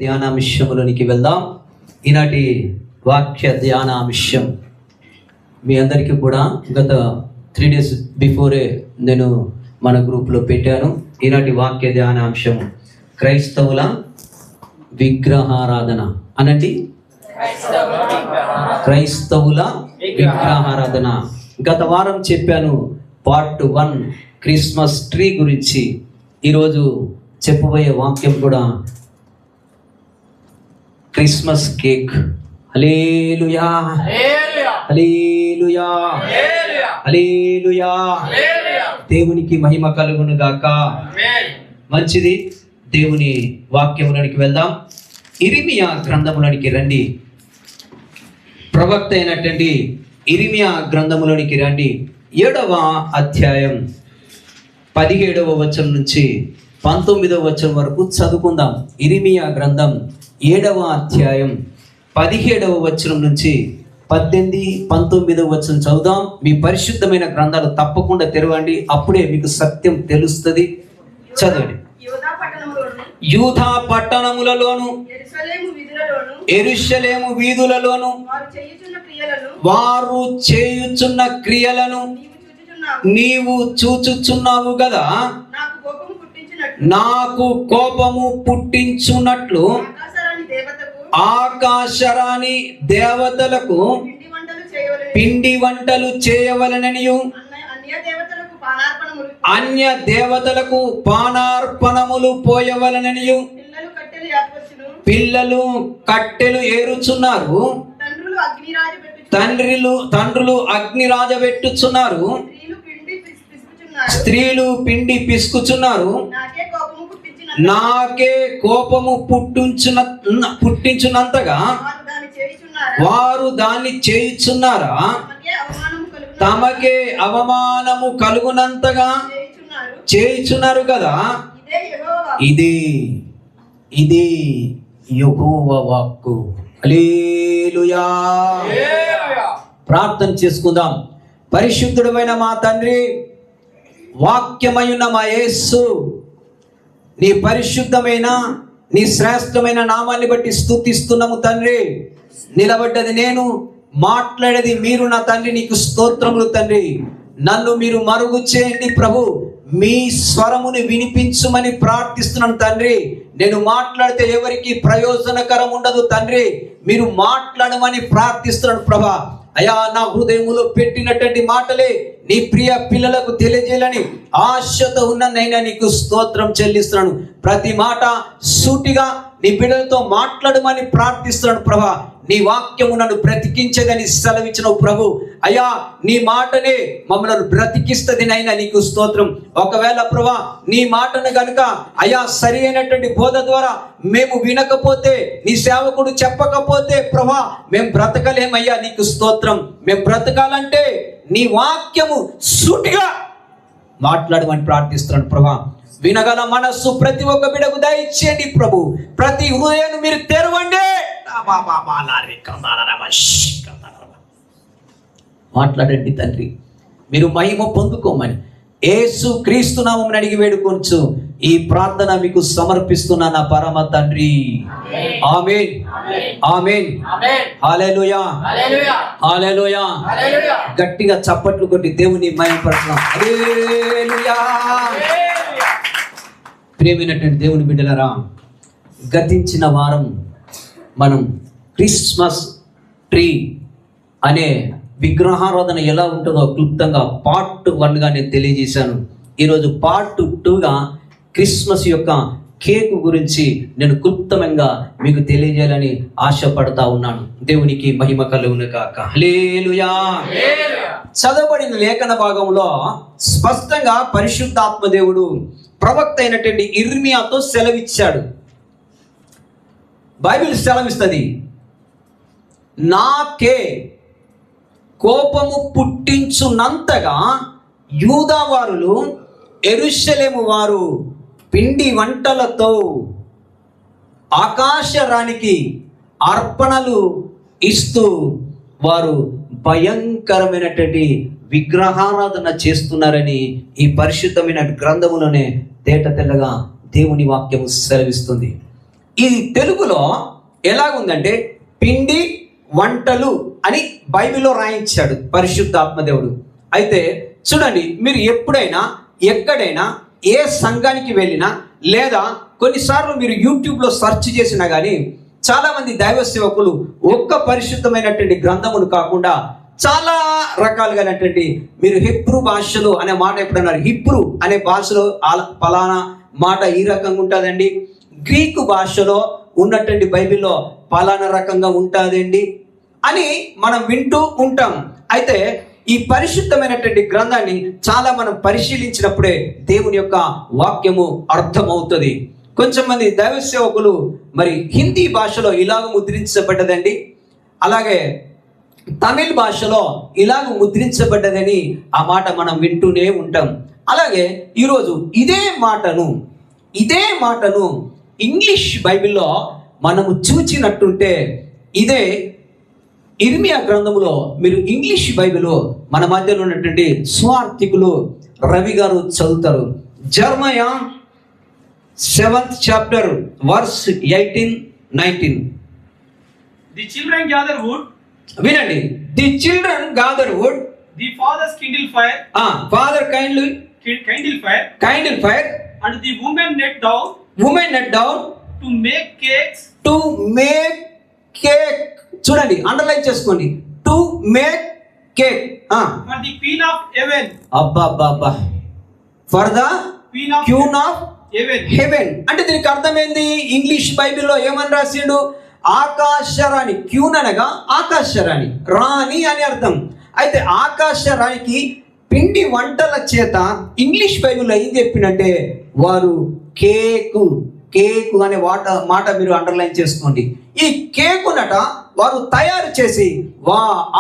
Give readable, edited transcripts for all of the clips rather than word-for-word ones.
ధ్యానాంశంలోనికి వెళ్దాం. ఈనాటి వాక్య ధ్యానాంశం మీ అందరికీ కూడా గత 3 days బిఫోరే నేను మన గ్రూప్లో పెట్టాను. ఈనాటి వాక్య ధ్యానాంశం క్రైస్తవుల విగ్రహారాధన అనండి. క్రైస్తవుల విగ్రహారాధన గత వారం చెప్పాను. పార్ట్ 1 క్రిస్మస్ ట్రీ గురించి. ఈరోజు చెప్పబోయే వాక్యం కూడా క్రిస్మస్ కేక్. హల్లెలూయా హల్లెలూయా హల్లెలూయా. దేవునికి మహిమ కలుగును గాక. మంచిది, దేవుని వాక్యములోనికి వెళ్దాం. ఇర్మియా గ్రంథములోనికి రండి. ప్రవక్త అయినటువంటి ఇర్మియా గ్రంథములోనికి రండి. 7వ అధ్యాయం 17వ వచనం నుంచి 19వ వచనం వరకు చదువుకుందాం. ఇర్మియా గ్రంథం 7వ అధ్యాయం 17వ వచనం నుంచి 18, 19వ వచనం చదువుదాం. మీ పరిశుద్ధమైన గ్రంథాలు తప్పకుండా తెరవండి, అప్పుడే మీకు సత్యం తెలుస్తుంది. చదవండి. యూదా పట్టణములలోను యెరూషలేము వీధులలోను వారు చేయుచున్న క్రియలను నీవు చూచుచున్నావు కదా. నాకు కోపము పుట్టించున్నట్లు ఆకాశరాణి దేవతలకు పిండి వంటలు చేయవలననియు అన్య దేవతలకు పానార్పణములు పోయవలననియు పిల్లలు కట్టెలు ఏరుచున్నారు, తండ్రులు అగ్ని రాజబెట్టుచున్నారు, స్త్రీలు పిండి పిసుకుచున్నారు. నాకే కోపము పుట్టించున్నంతగా వారు దాన్ని చేయుచున్నారా? తమకే అవమానము కలుగునంతగా చేయుచున్నారు కదా. ఇది యెహోవా వాక్కు. హల్లెలూయా. ప్రార్థన చేసుకుందాం. పరిశుద్ధుడైన మా తండ్రి, వాక్యమయున్న మా యేసు, నీ పరిశుద్ధమైన నీ శ్రేష్టమైన నామాన్ని బట్టి స్తుతిస్తున్నాము తండ్రి. నిలబడ్డది నేను, మాట్లాడేది మీరు నా తండ్రి. నీకు స్తోత్రములు తండ్రి. నన్ను మీరు మరుగు చేయండి ప్రభు. మీ స్వరముని వినిపించుమని ప్రార్థిస్తున్నాను తండ్రి. నేను మాట్లాడితే ఎవరికి ప్రయోజనకరం ఉండదు తండ్రి. మీరు మాట్లాడమని ప్రార్థిస్తున్నాను ప్రభా. అయా, నా హృదయములో పెట్టినటువంటి మాటలే నీ ప్రియ పిల్లలకు తెలియజేయాలని ఆశతో ఉన్ననైనా నీకు స్తోత్రం చెల్లిస్తున్నాను. ప్రతి మాట సూటిగా నీ బిడ్డలతో మాట్లాడమని ప్రార్థిస్తున్నాను ప్రభా. నీ వాక్యము నన్ను బ్రతికించదని సెలవిచ్చిన ప్రభు. అయ్యా, నీ మాటనే మమ్మల్ని బ్రతికిస్తుంది నైనా నీకు స్తోత్రం. ఒకవేళ ప్రభా నీ మాటను గనుక అయ్యా సరి అయినటువంటి బోధ ద్వారా మేము వినకపోతే, నీ సేవకుడు చెప్పకపోతే ప్రభా మేము బ్రతకలేమయ్యా. నీకు స్తోత్రం. మేము బ్రతకాలంటే నీ వాక్యము సూటిగా మాట్లాడమని ప్రార్థిస్తున్నాను ప్రభా. వినగల మనస్సు ప్రతి ఒక్క బిడకు దయచేయండి ప్రభు. ప్రతి హృదయాన్ని మీరు తెరవండి. మాట్లాడండి తండ్రి, మీరు మహిమ పొందుకోమని యేసు క్రీస్తు నామమున అడిగి వేడుకొంచు ఈ ప్రార్థన మీకు సమర్పిస్తున్నా నా పరమ తండ్రి. ఆమేన్ ఆమేన్ హల్లెలూయా హల్లెలూయా. గట్టిగా చప్పట్లు కొట్టి దేవుని మహిమపరచుదాం. హల్లెలూయా. ప్రియమైనటువంటి దేవుని బిడ్డలారా, గతించిన వారం మనం క్రిస్మస్ ట్రీ అనే విగ్రహారాధన ఎలా ఉంటుందో క్లుప్తంగా పార్ట్ 1గా నేను తెలియజేశాను. ఈరోజు పార్ట్ 2గా క్రిస్మస్ యొక్క కేక్ గురించి నేను క్లుప్తంగా మీకు తెలియజేయాలని ఆశపడతా ఉన్నాను. దేవునికి మహిమ కలుగును గాక. హల్లెలూయా. చదవబడిన లేఖన భాగంలో స్పష్టంగా పరిశుద్ధాత్మ దేవుడు ప్రవక్త అయినటువంటి ఇర్మియాతో సెలవిచ్చాడు. బైబిల్ సెలవిస్తుంది, నాకే కోపము పుట్టించున్నంతగా యూదా వారులు యెరూషలేము వారు పిండి వంటలతో ఆకాశరానికి అర్పణలు ఇస్తూ వారు భయంకరమైనటువంటి విగ్రహారాధన చేస్తున్నారని ఈ పరిశుద్ధమైన గ్రంథములోనే తేట తెల్లగా దేవుని వాక్యము సెలవిస్తుంది. ఇది తెలుగులో ఎలాగుందంటే పిండి వంటలు అని బైబిల్లో రాయించాడు పరిశుద్ధాత్మదేవుడు. అయితే చూడండి, మీరు ఎప్పుడైనా ఎక్కడైనా ఏ సంఘానికి వెళ్ళినా లేదా కొన్నిసార్లు మీరు యూట్యూబ్లో సెర్చ్ చేసినా కానీ చాలామంది దైవ సేవకులు ఒక్క పరిశుద్ధమైనటువంటి గ్రంథమును కాకుండా చాలా రకాలుగానటువంటి, మీరు హిబ్రూ భాషలో అనే మాట ఎప్పుడన్నారు, హిబ్రూ అనే భాషలో ఫలానా మాట ఈ రకంగా ఉంటుందండి, గ్రీకు భాషలో ఉన్నటువంటి బైబిల్లో ఫలానా రకంగా ఉంటుందండి అని మనం వింటూ ఉంటాం. అయితే ఈ పరిశుద్ధమైనటువంటి గ్రంథాన్ని చాలా మనం పరిశీలించినప్పుడే దేవుని యొక్క వాక్యము అర్థమవుతుంది. కొంచెం మంది దైవ సేవకులు మరి హిందీ భాషలో ఇలాగ ముద్రించబడ్డదండి, అలాగే తమిళ్ భాషలో ఇలాగ ముద్రించబడ్డదని ఆ మాట మనం వింటూనే ఉంటాం. అలాగే ఈరోజు ఇదే మాటను ఇంగ్లీష్ బైబిల్లో మనము చూచినట్టుంటే, ఇదే ఇర్మియా గ్రంథములో మీరు ఇంగ్లీష్ బైబిల్లో మన మధ్యలో ఉన్నటువంటి స్వార్థికులు రవి గారు చదువుతారు. జెర్మయా 7th chapter verse 18-19. The children gather wood. వినండి. The children gather wood. The fathers kindle fire. Father kindle fire. And the women knit down. To make cakes. చూడండి, అండర్లైన్ చేసుకోండి. To make cake. For the queen of heaven. అబ్బా for the queen of haven. అంటే దీనికి అర్థమైంది, English బైబిల్లో ఏమని రాసిండు, ఆకాశరాణి. క్యూన్ అనగా ఆకాశరాణి, రాణి అని అర్థం. అయితే ఆకాశరాణికి పిండి వంటల చేత ఇంగ్లీష్ బైబిల్లో ఏం చెప్పిందంటే, వారు కేకు అనే మాట మీరు అండర్లైన్ చేసుకోండి. ఈ కేకునట వారు తయారు చేసి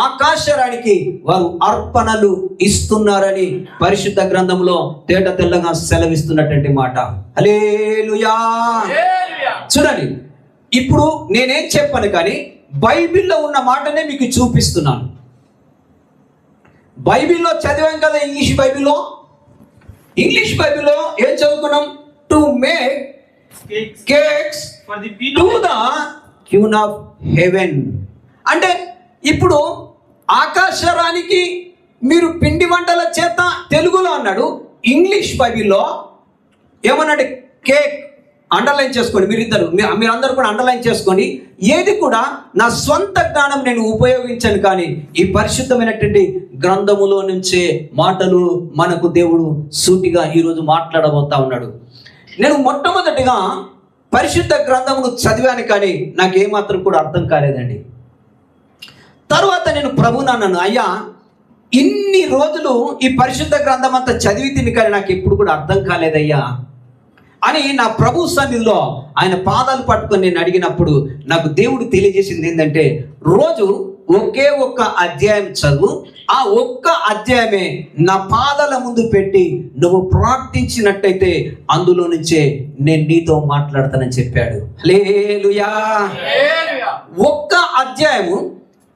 ఆకాశరానికి వారు అర్పణలు ఇస్తున్నారని పరిశుద్ధ గ్రంథంలో తేట తెల్లగా సెలవిస్తున్నటువంటి మాట. హల్లెలూయా. చూడండి, ఇప్పుడు నేనేం చెప్పాను కానీ బైబిల్లో ఉన్న మాటనే మీకు చూపిస్తున్నాను. బైబిల్లో చదివాం కదా, ఇంగ్లీష్ బైబిల్లో ఏం చదువుకున్నాం, to make cakes to the queen of haven. అంటే ఇప్పుడు ఆకాశరానికి మీరు పిండి వంటల చేత తెలుగులో అన్నాడు, ఇంగ్లీష్ బైబిల్లో ఏమన్నాడు, కేక్. అండర్లైన్ చేసుకోండి, మీరందరూ కూడా అండర్లైన్ చేసుకోండి. ఏది కూడా నా స్వంత జ్ఞానం నేను ఉపయోగించాను, కానీ ఈ పరిశుద్ధమైనటువంటి గ్రంథములో నుంచే మాటలు మనకు దేవుడు సూటిగా ఈరోజు మాట్లాడబోతా ఉన్నాడు. నేను మొట్టమొదటిగా పరిశుద్ధ గ్రంథమును చదివాను, కానీ నాకు ఏమాత్రం కూడా అర్థం కాలేదండి. తరువాత నేను ప్రభువుని అన్నాను, అయ్యా ఇన్ని రోజులు ఈ పరిశుద్ధ గ్రంథం అంతా చదివి తిని, కానీ నాకు ఎప్పుడు కూడా అర్థం కాలేదయ్యా అని నా ప్రభు సన్నిధిలో ఆయన పాదాలు పట్టుకొని నేను అడిగినప్పుడు నాకు దేవుడు తెలియజేసింది ఏంటంటే, రోజు ఒకే ఒక్క అధ్యాయం చదువు, ఆ ఒక్క అధ్యాయమే నా పాదాల ముందు పెట్టి నువ్వు ప్రార్థించినట్టయితే అందులో నుంచే నేను నీతో మాట్లాడతానని చెప్పాడు. హల్లెలూయా. ఒక్క అధ్యాయము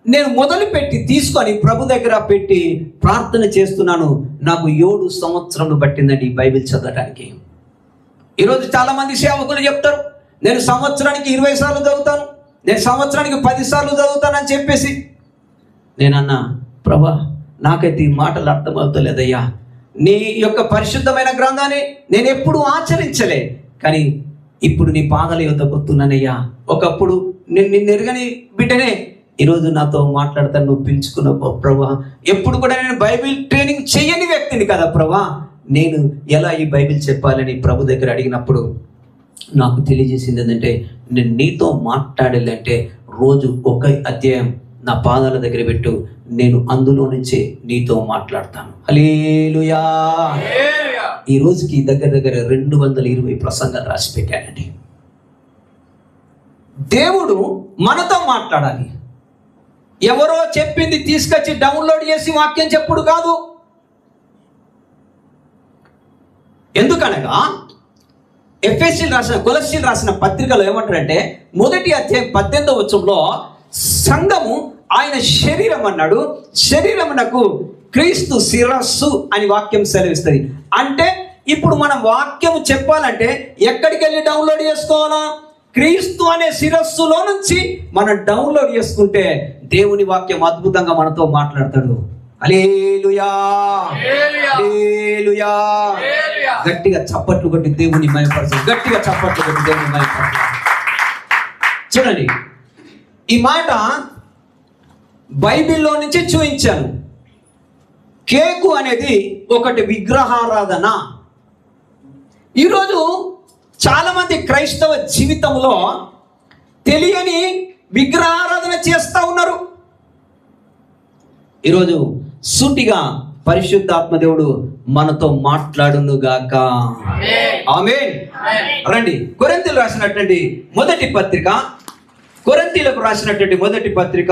నేను మొదలుపెట్టి తీసుకొని ప్రభు దగ్గర పెట్టి ప్రార్థన చేస్తున్నాను. నాకు 7 సంవత్సరాలు పట్టిందండి ఈ బైబిల్ చదవడానికి. ఈరోజు చాలా మంది సేవకులు చెప్తారు, నేను సంవత్సరానికి 20 సార్లు చదువుతాను, నేను సంవత్సరానికి 10 సార్లు చదువుతానని చెప్పేసి. నేనన్నా, ప్రభా నాకైతే ఈ మాటలు అర్థమవుతలేదయ్యా, నీ యొక్క పరిశుద్ధమైన గ్రంథాన్ని నేను ఎప్పుడు ఆచరించలే, కానీ ఇప్పుడు నీ పాదాల యొద్ద కొత్తున్నానయ్యా. ఒకప్పుడు నిన్ను ఎరగని బిడ్డనే ఈరోజు నాతో మాట్లాడతాను, నువ్వు పిలుచుకున్నావు ప్రభా. ఎప్పుడు కూడా నేను బైబిల్ ట్రైనింగ్ చేయని వ్యక్తిని కదా ప్రభా, నేను ఎలా ఈ బైబిల్ చెప్పాలని ప్రభు దగ్గర అడిగినప్పుడు నాకు తెలియజేసింది ఏంటంటే, నేను నీతో మాట్లాడాలంటే రోజు ఒక అధ్యాయం నా పాదాల దగ్గర పెట్టు, నేను అందులో నుంచే నీతో మాట్లాడతాను. హల్లెలూయా. ఈ రోజుకి దగ్గర 220 ప్రసంగాలు రాసి పెట్టానండి. దేవుడు మనతో మాట్లాడాలి. ఎవరో చెప్పింది తీసుకొచ్చి డౌన్లోడ్ చేసి వాక్యం చెప్పుడు కాదు. ఎందుకనగా కొలస్సీలు రాసిన పత్రికలో ఏమంటారంటే, మొదటి అధ్యాయం 18వ వచనంలో సంఘము ఆయన శరీరం అన్నాడు, శరీరమునకు క్రీస్తు శిరస్సు అని వాక్యం సెలవిస్తుంది. అంటే ఇప్పుడు మనం వాక్యం చెప్పాలంటే ఎక్కడికి వెళ్ళి డౌన్లోడ్ చేసుకోవాలా? క్రీస్తు అనే శిరస్సులో నుంచి మనం డౌన్లోడ్ చేసుకుంటే దేవుని వాక్యం అద్భుతంగా మనతో మాట్లాడతాడు. హల్లెలూయా, హల్లెలూయా. గట్టిగా చప్పట్లు కొట్టి దేవుని మహిమపరచు. గట్టిగా చప్పట్లు కొట్టి దేవుని మహిమపరచు. చూడండి, ఈ మాట బైబిల్లో నుంచి చూపించాను. కేకు అనేది ఒకటి విగ్రహారాధన. ఈరోజు చాలా మంది క్రైస్తవ జీవితంలో తెలియని విగ్రహారాధన చేస్తూ ఉన్నారు. ఈరోజు సూటిగా పరిశుద్ధాత్మ దేవుడు మనతో మాట్లాడును గాక. ఆమేన్. రండి, కొరింథీయులకు రాసినటువంటి మొదటి పత్రిక, కొరింథీయులకు రాసినటువంటి మొదటి పత్రిక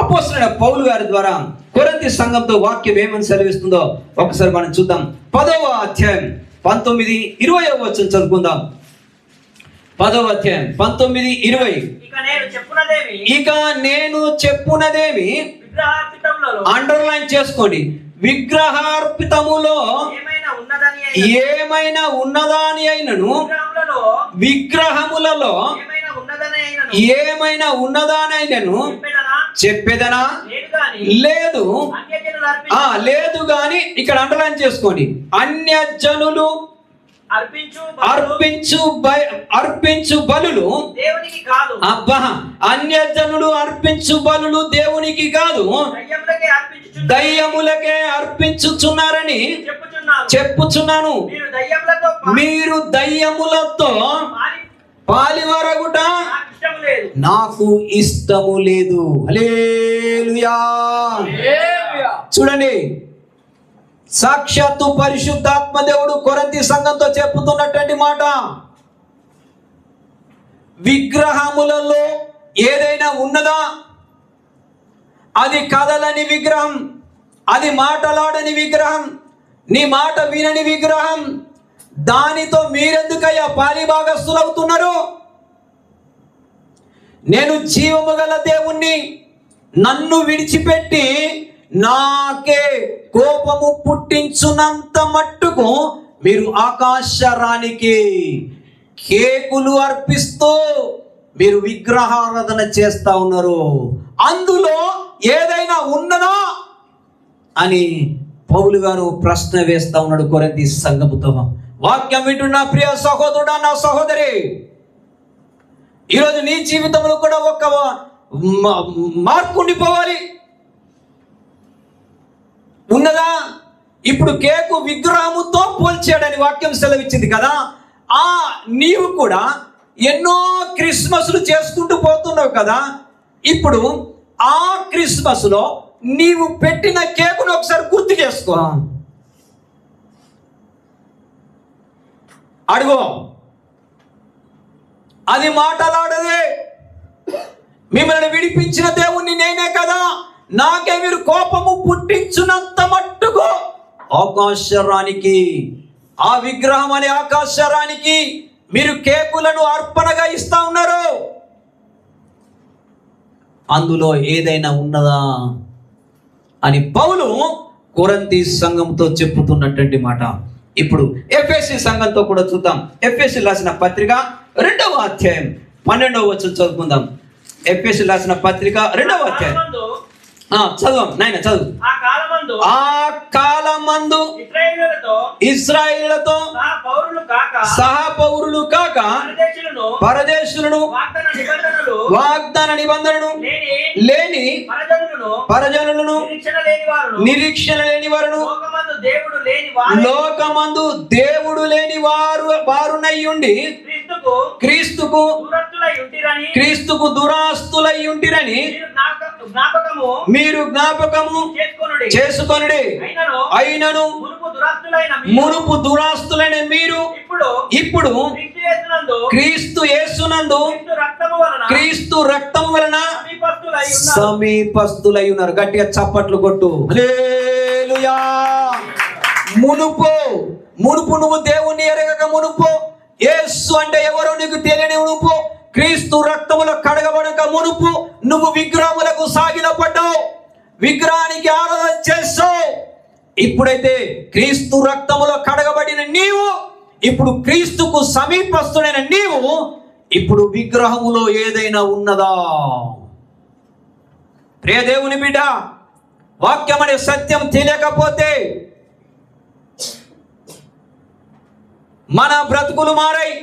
అపోస్తలుడైన పౌలు గారి ద్వారా కొరింథీ సంఘంతో వాక్యం ఏమని సెలవిస్తుందో ఒకసారి మనం చూద్దాం. 10వ అధ్యాయం 19-20 వచనం చదువుకుందాం. 10వ అధ్యాయం 19-20. ఇక నేను చెప్పునదేమి అండర్లైన్ చేసుకోండి. విగ్రహార్పితములో ఏమైనా ఉన్నదాని అయినను, విగ్రహములలో ఏమైనా ఉన్నదానైనను చెప్పేదనా? లేదు. లేదు గాని ఇక్కడ అండర్లైన్ చేసుకోండి. అన్యజనులు అర్పించు బలులు దేవునికి కాదు. అబ్బా, అన్యజనులు అర్పించు బలులు దేవునికి కాదు, దయ్యములకే అర్పించుచున్నారని చెప్పుచున్నాను. మీరు దయ్యములతో పాలివరగుట నాకు ఇష్టము లేదు. హల్లెలూయా. చూడండి, సాక్షాత్తు పరిశుద్ధాత్మ దేవుడు కొరింథీ సంఘంతో చెప్పుతున్నటువంటి మాట. విగ్రహములలో ఏదైనా ఉన్నదా? అది కదలని విగ్రహం, అది మాటలాడని విగ్రహం, నీ మాట వినని విగ్రహం. దానితో మీరెందుకయ్యా పాలిభాగస్తులు అవుతున్నారు? నేను జీవము గల దేవుణ్ణి, నన్ను విడిచిపెట్టి నాకే కోపము పుట్టించునంత మట్టుకు మీరు ఆకాశరానికి కేకులు అర్పిస్తూ మీరు విగ్రహారాధన చేస్తా ఉన్నారు. అందులో ఏదైనా ఉన్నదా అని పౌలు గారు ప్రశ్న వేస్తా ఉన్నాడు కొరింథీ సంఘముతో. వాక్యం వింటున్న ప్రియ సహోదరుడా, నా సహోదరి, ఈరోజు నీ జీవితంలో కూడా ఒక మార్పు ఉండిపోవాలి. ఉన్నదా? ఇప్పుడు కేకు విగ్రహముతో పోల్చాడని వాక్యం సెలవిచ్చింది కదా. నీవు కూడా ఎన్నో క్రిస్మస్లు చేసుకుంటూ పోతున్నావు కదా. ఇప్పుడు ఆ క్రిస్మస్ లో నీవు పెట్టిన కేకును ఒకసారి గుర్తు చేసుకో. అడుగు, అది మాటలాడదే. మిమ్మల్ని విడిపించిన దేవుణ్ణి నేనే కదా, నాకే మీరు కోపము పుట్టించున్నంత మట్టుకు ఆకాశరానికి, ఆ విగ్రహం అనే ఆకాశరానికి మీరు కేకులను అర్పణగా ఇస్తా ఉన్నారు. అందులో ఏదైనా ఉన్నదా అని పౌలు కొరింథీ సంఘంతో చెప్పుతున్నటువంటి మాట. ఇప్పుడు ఎఫెసీ సంఘంతో కూడా చూద్దాం. ఎఫెసీ రాసిన పత్రిక 2వ అధ్యాయం 12వ వచనం చదువుకుందాం. ఎఫెసీ రాసిన పత్రిక 2వ అధ్యాయం. చదువు నాయన, చదువు. ఆ కాలమందు ఇశ్రాయేలులతో సహా పౌరులు కాక పరదేశులను వాగ్దాన నిబంధనను లేని పరజనులను నిరీక్షణ లేని వారును లోకమందు దేవుడు లేని వారునయ్యుండి క్రీస్తుకు దురాస్తులై ఉంటిరని మీరు జ్ఞాపకము చేసుకొనుడి. అయినను మునుపు దురాస్తులైన మీరు ఇప్పుడు క్రీస్తు యేసునందు క్రీస్తు రక్తము వలన సమీపస్తులై ఉన్నారు. గట్టిగా చప్పట్లు కొట్టు. హల్లెలూయా. మునుపు నువ్వు దేవుణ్ణి ఎరగక మునుపు, యేసు అంటే ఎవరో నీకు తెలియని మునుపు, క్రీస్తు రక్తములో కడగబడక మునుపు నువ్వు విగ్రహములకు సాగిలపడ్డావు, విగ్రహానికి ఆరాధన చేస్తావు. ఇప్పుడైతే క్రీస్తు రక్తములో కడగబడిన నీవు, ఇప్పుడు క్రీస్తుకు సమీపస్తుడైన నీవు ఇప్పుడు విగ్రహములో ఏదైనా ఉన్నదా? ప్రియ దేవుని బిడ్డ, వాక్యం అనే సత్యం తెలియకపోతే మన బ్రతుకులు మారాయి.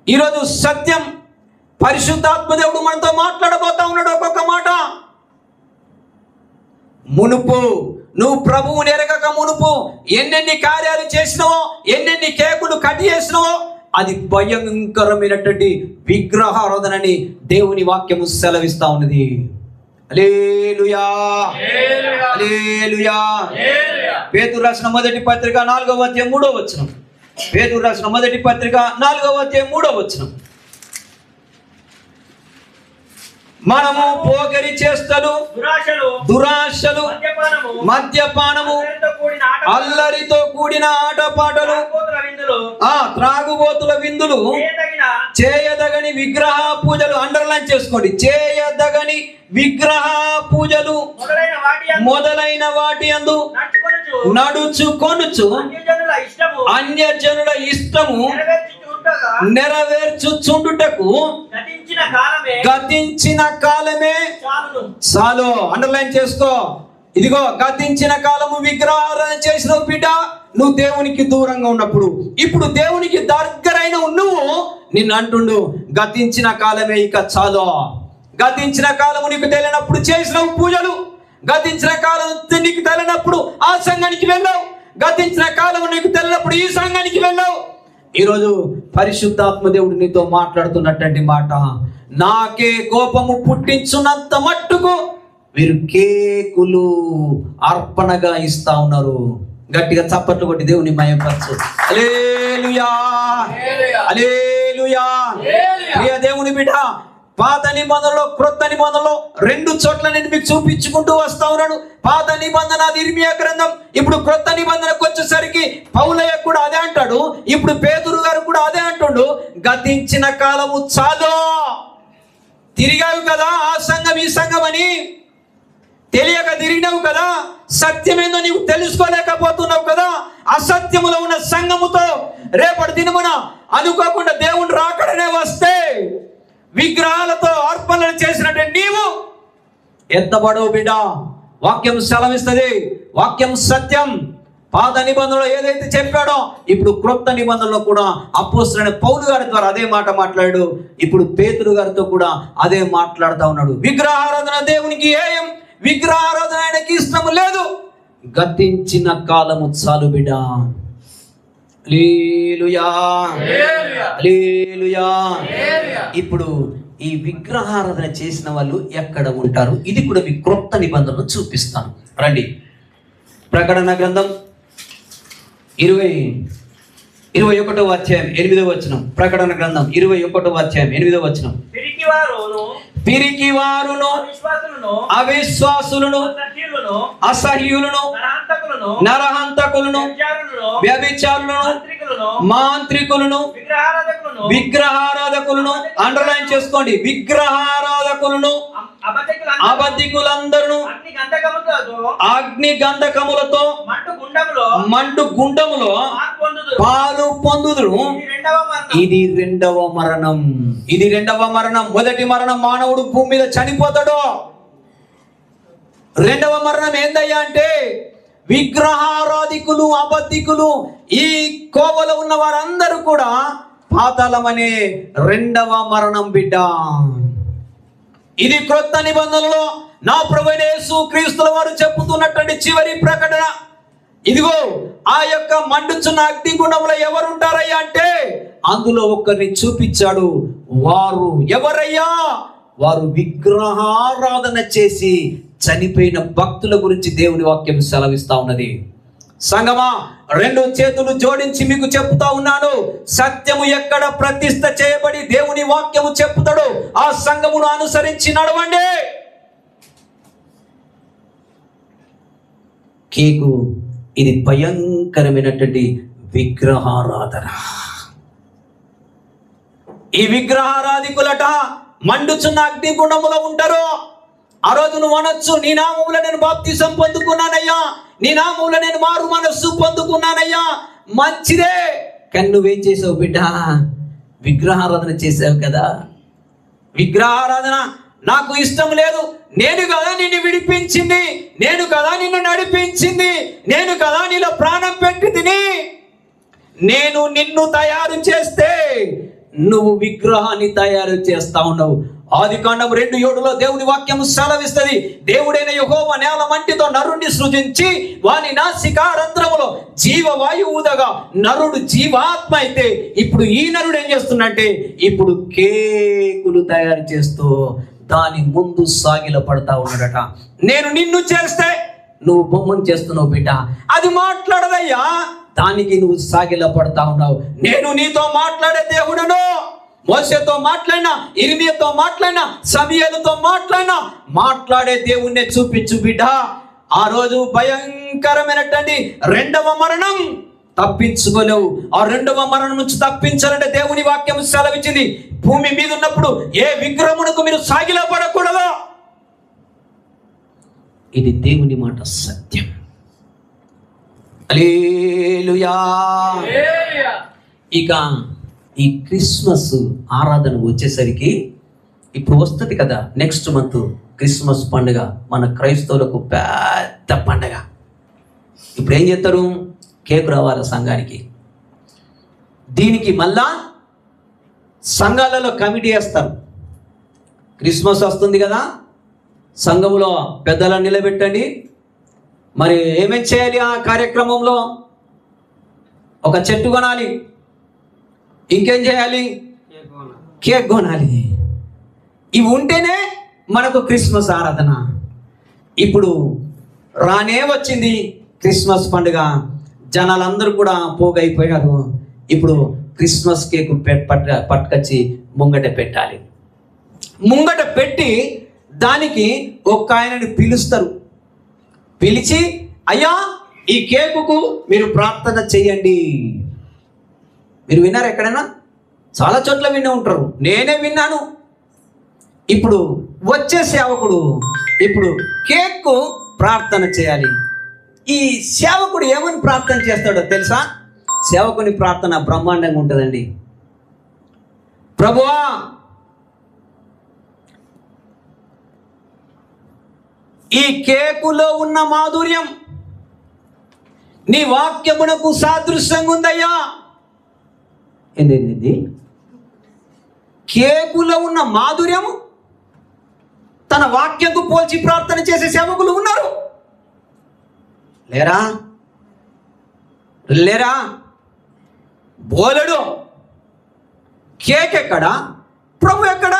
ఈరోజు సత్యం పరిశుద్ధాత్మ దేవుడు మనతో మాట్లాడబోతా ఉన్నాడు. ఒక్కొక్క మాట, మునుపు నువ్వు ప్రభువుని ఎరగక మునుపు ఎన్నెన్ని కార్యాలు చేసినావో, ఎన్నెన్ని కేకులు కట్ చేసినావో, అది భయంకరమైనటువంటి విగ్రహారాధనని దేవుని వాక్యము సెలవిస్తా ఉన్నది. హల్లెలూయా, హల్లెలూయా. పేతురు రాసిన మొదటి పత్రిక 4వ అధ్యాయం 3వ వచనం. పేతురు రాసిన మొదటి పత్రిక 4వ అధ్యాయం 3వ వచనం. మనము పోగరి చేష్టలు, దురాశలు, మద్యపానము, అల్లరితో కూడిన ఆటపాటలు, త్రాగుబోతుల విందులు, చేయదగని విగ్రహ పూజలు, అండర్లైన్ చేసుకోండి, చేయదగని విగ్రహ పూజలు మొదలైన వాటి యందు నడుచుకొనుచు అన్యజనుల ఇష్టము నెరవేర్చుచుండుటకు గతించిన కాలమే చాలు. అండర్లైన్ చేసుకో. ఇదిగో, గతించిన కాలము విగ్రహారాధన చేసిన బిడ్డ, నువ్వు దేవునికి దూరంగా ఉన్నప్పుడు, ఇప్పుడు దేవునికి దగ్గరైన నువ్వు నిన్ను అంటుండు, గతించిన కాలమే ఇక చాలు. గతించిన కాలము నీకు తెలియనప్పుడు చేసిన పూజలు, గతించిన కాలం నీకు తెలియనప్పుడు ఆ సంఘానికి వెళ్ళావు, గతించిన కాలం నీకు తెలియనప్పుడు ఈ సంఘానికి వెళ్ళావు. ఈరోజు పరిశుద్ధాత్మ దేవుడు నీతో మాట్లాడుతున్నటువంటి మాట, నాకే కోపము పుట్టించున్నంత మట్టుకు వీరు కేకులు అర్పణగా ఇస్తా ఉన్నారు. గట్టిగా చప్పట్లు కొట్టి దేవుని మహిమపరచు. హల్లెలూయా, హల్లెలూయా. ప్రియ దేవుని బిడ్డ, పాత నిబంధనలో క్రొత్త నిబంధనలో 2 చోట్ల నేను మీకు చూపించుకుంటూ వస్తా ఉన్నాను. పాత నిబంధన అది ఇర్మియా గ్రంథం. ఇప్పుడు క్రొత్త నిబంధనకు వచ్చేసరికి పౌలయ్య కూడా అదే అంటాడు, ఇప్పుడు పేతురు గారు కూడా అదే అంటాడు, గతించిన కాలము చాలు. తిరిగావు కదా ఆ సంఘం ఈ సంఘం అని, తెలియక తిరిగినావు కదా, సత్యమేందో నీవు తెలుసుకోలేకపోతున్నావు కదా. అసత్యములో ఉన్న సంఘముతో రేపటి దినమున అనుకోకుండా దేవుని రాకడనే వస్తే విగ్రహాలతో అర్పణలు చేసినట్టే నీవు ఎత్తబడవు బిడ్డ. వాక్యం సెలవిస్తుంది, వాక్యం సత్యం. పాత నిబంధనలో ఏదైతే చెప్పాడో ఇప్పుడు క్రొత్త నిబంధనలో కూడా అపోస్తలుడైన పౌలు గారి ద్వారా అదే మాట మాట్లాడాడు. ఇప్పుడు పేతురు గారితో కూడా అదే మాట్లాడుతూ ఉన్నాడు. విగ్రహారాధన దేవునికి ఏయం, విగ్రహారాధన ఆయనకి ఇష్టం లేదు. గతించిన కాలము చాలు బిడ్డ. హల్లెలూయా, హల్లెలూయా. ఇప్పుడు ఈ విగ్రహారాధన చేసిన వాళ్ళు ఎక్కడ ఉంటారు? ఇది కూడా మీ క్రొత్త నిబంధనలు చూపిస్తాను. రండి, ప్రకటన గ్రంథం 21వ అధ్యాయం 8వ వచనం. ప్రకటన గ్రంథం 21వ అధ్యాయం 8వ వచనం. పిరికివారును, అవిశ్వాసులను, అసహ్యులను, నరహంతకులను, వ్యభిచారులను, మాంత్రికులను, విగ్రహారాధకులను, అండర్లైన్ చేసుకోండి, విగ్రహారాధకులను, అబద్ధికులందరూ అగ్ని గంధకములతో మండు గుండములో పాలు పొందుదురు. ఇది 2వ మరణం. ఇది 2వ మరణం. మొదటి మరణం మానవుడు భూమి మీద చనిపోతాడు. 2వ మరణం ఏందయ్యా అంటే విగ్రహారాధికులు, అబద్ధికులు, ఈ కోవలో ఉన్న వారందరూ కూడా పాతాళం అనే 2వ మరణం బిడ్డ. ఇది క్రొత్త నిబంధనలో నా ప్రభువైన యేసు క్రీస్తుల వారు చెప్పుతున్నటువంటి చివరి ప్రకటన. ఇదిగో, ఆ యొక్క మండుచున్న అగ్నిగుండంలో ఎవరుంటారయ్యా అంటే అందులో ఒకరిని చూపించాడు. వారు ఎవరయ్యా? వారు విగ్రహారాధన చేసి చనిపోయిన భక్తుల గురించి దేవుని వాక్యం సెలవిస్తా ఉన్నది. సంగమా, 2 చేతులు జోడించి మీకు చెప్తా ఉన్నాను, సత్యము ఎక్కడ ప్రతిష్ఠ చేయబడి దేవుని వాక్యము చెప్తాడు ఆ సంఘమును అనుసరించి నడవండి. కేకు ఇది భయంకరమైనటువంటి విగ్రహారాధన. ఈ విగ్రహారాధికులట మండుచున్న అగ్నిగుండములో ఉంటారు. ఆ రోజు నువ్వు అనొచ్చు, నీ నామములో నేను బాప్తిసం పొందుకున్నానయ్యా, నీ నామములో నేను మారు మనస్సు పొందుకున్నానయ్యా, మంచిదే. కానీ నువ్వేం చేసావు బిడ్డ? విగ్రహారాధన చేసావు కదా, విగ్రహారాధన నాకు ఇష్టం లేదు, నేను కదా నిన్ను విడిపించింది, నేను కదా నిన్ను నడిపించింది, నేను కదా నీలో ప్రాణం పెట్టి తిని, నేను నిన్ను తయారు చేస్తే నువ్వు విగ్రహాన్ని తయారు చేస్తా ఉన్నావు. ఆదికాండం 2:7 దేవుని వాక్యము సెలవిస్తుంది, దేవుడైన యెహోవా నేల మంటితో నరుణ్ణి సృజించి వాని నాసికారంధ్రములో జీవవాయువు ఊదగా నరుడు జీవాత్మ అయితే ఇప్పుడు ఈ నరుడు ఏం చేస్తున్నట్టే ఇప్పుడు కేకులు తయారు చేస్తూ దాని ముందు సాగిల పడతా ఉన్నాడట. నేను నిన్ను చేస్తే నువ్వు బొమ్మను చేస్తున్నావు బిడ్డ, అది మాట్లాడదయ్యా, దానికి నువ్వు సాగిల పడతా ఉన్నావు. నేను నీతో మాట్లాడే దేవుడను, మోసేతో మాట్లాడినా, ఇర్మియాతో మాట్లాడినా, సమూయేలుతో మాట్లాడే దేవుణ్ణి చూపించు బిడ్డ. ఆ రోజు భయంకరమైనటువంటి 2వ మరణం తప్పించుకోలేవు. ఆ 2వ మరణం నుంచి తప్పించాలంటే దేవుని వాక్యం సెలవిచ్చింది, భూమి మీద ఉన్నప్పుడు ఏ విగ్రహమునకు మీరు సాగిలా పడకూడదు. ఇది దేవుని మాట సత్యం. హల్లెలూయా. ఇక ఈ క్రిస్మస్ ఆరాధన వచ్చేసరికి ఇప్పుడు వస్తుంది కదా, నెక్స్ట్ మంత్ క్రిస్మస్ పండుగ మన క్రైస్తవులకు పెద్ద పండుగ. ఇప్పుడు ఏం చేస్తారు, కేక్ రావాలి సంఘానికి. దీనికి మళ్ళా సంఘాలలో కమిటీ వేస్తారు. క్రిస్మస్ వస్తుంది కదా, సంఘములో పెద్దలను నిలబెట్టండి. మరి ఏమేం చేయాలి ఆ కార్యక్రమంలో? ఒక చెట్టు కొనాలి, ఇంకేం చేయాలి, కేక్ కొనాలి. ఇవి ఉంటేనే మనకు క్రిస్మస్ ఆరాధన. ఇప్పుడు రానే వచ్చింది క్రిస్మస్ పండుగ, జనాలందరూ కూడా పోగైపోయారు. ఇప్పుడు క్రిస్మస్ కేకు పట్టుకొచ్చి ముంగట పెట్టాలి. ముంగట పెట్టి దానికి ఒక ఆయనని పిలుస్తారు. పిలిచి, అయ్యా ఈ కేకుకు మీరు ప్రార్థన చెయ్యండి. మీరు విన్నారు ఎక్కడైనా? చాలా చోట్ల వినే ఉంటారు, నేనే విన్నాను. ఇప్పుడు వచ్చే సేవకుడు ఇప్పుడు కేక్కు ప్రార్థన చేయాలి. ఈ సేవకుడు ఏమని ప్రార్థన చేస్తాడో తెలుసా? సేవకుని ప్రార్థన బ్రహ్మాండంగా ఉంటుందండి. ప్రభువా, ఈ కేకులో ఉన్న మాధుర్యం నీ వాక్యమునకు సాదృశ్యంగా ఉందయ్యా. ఏంది? కేకులో ఉన్న మాధుర్యం తన వాక్యంకు పోల్చి ప్రార్థన చేసే సేవకులు ఉన్నారు. లేరా? బోలెడు. కేక్ ఎక్కడ, ప్రభు ఎక్కడ?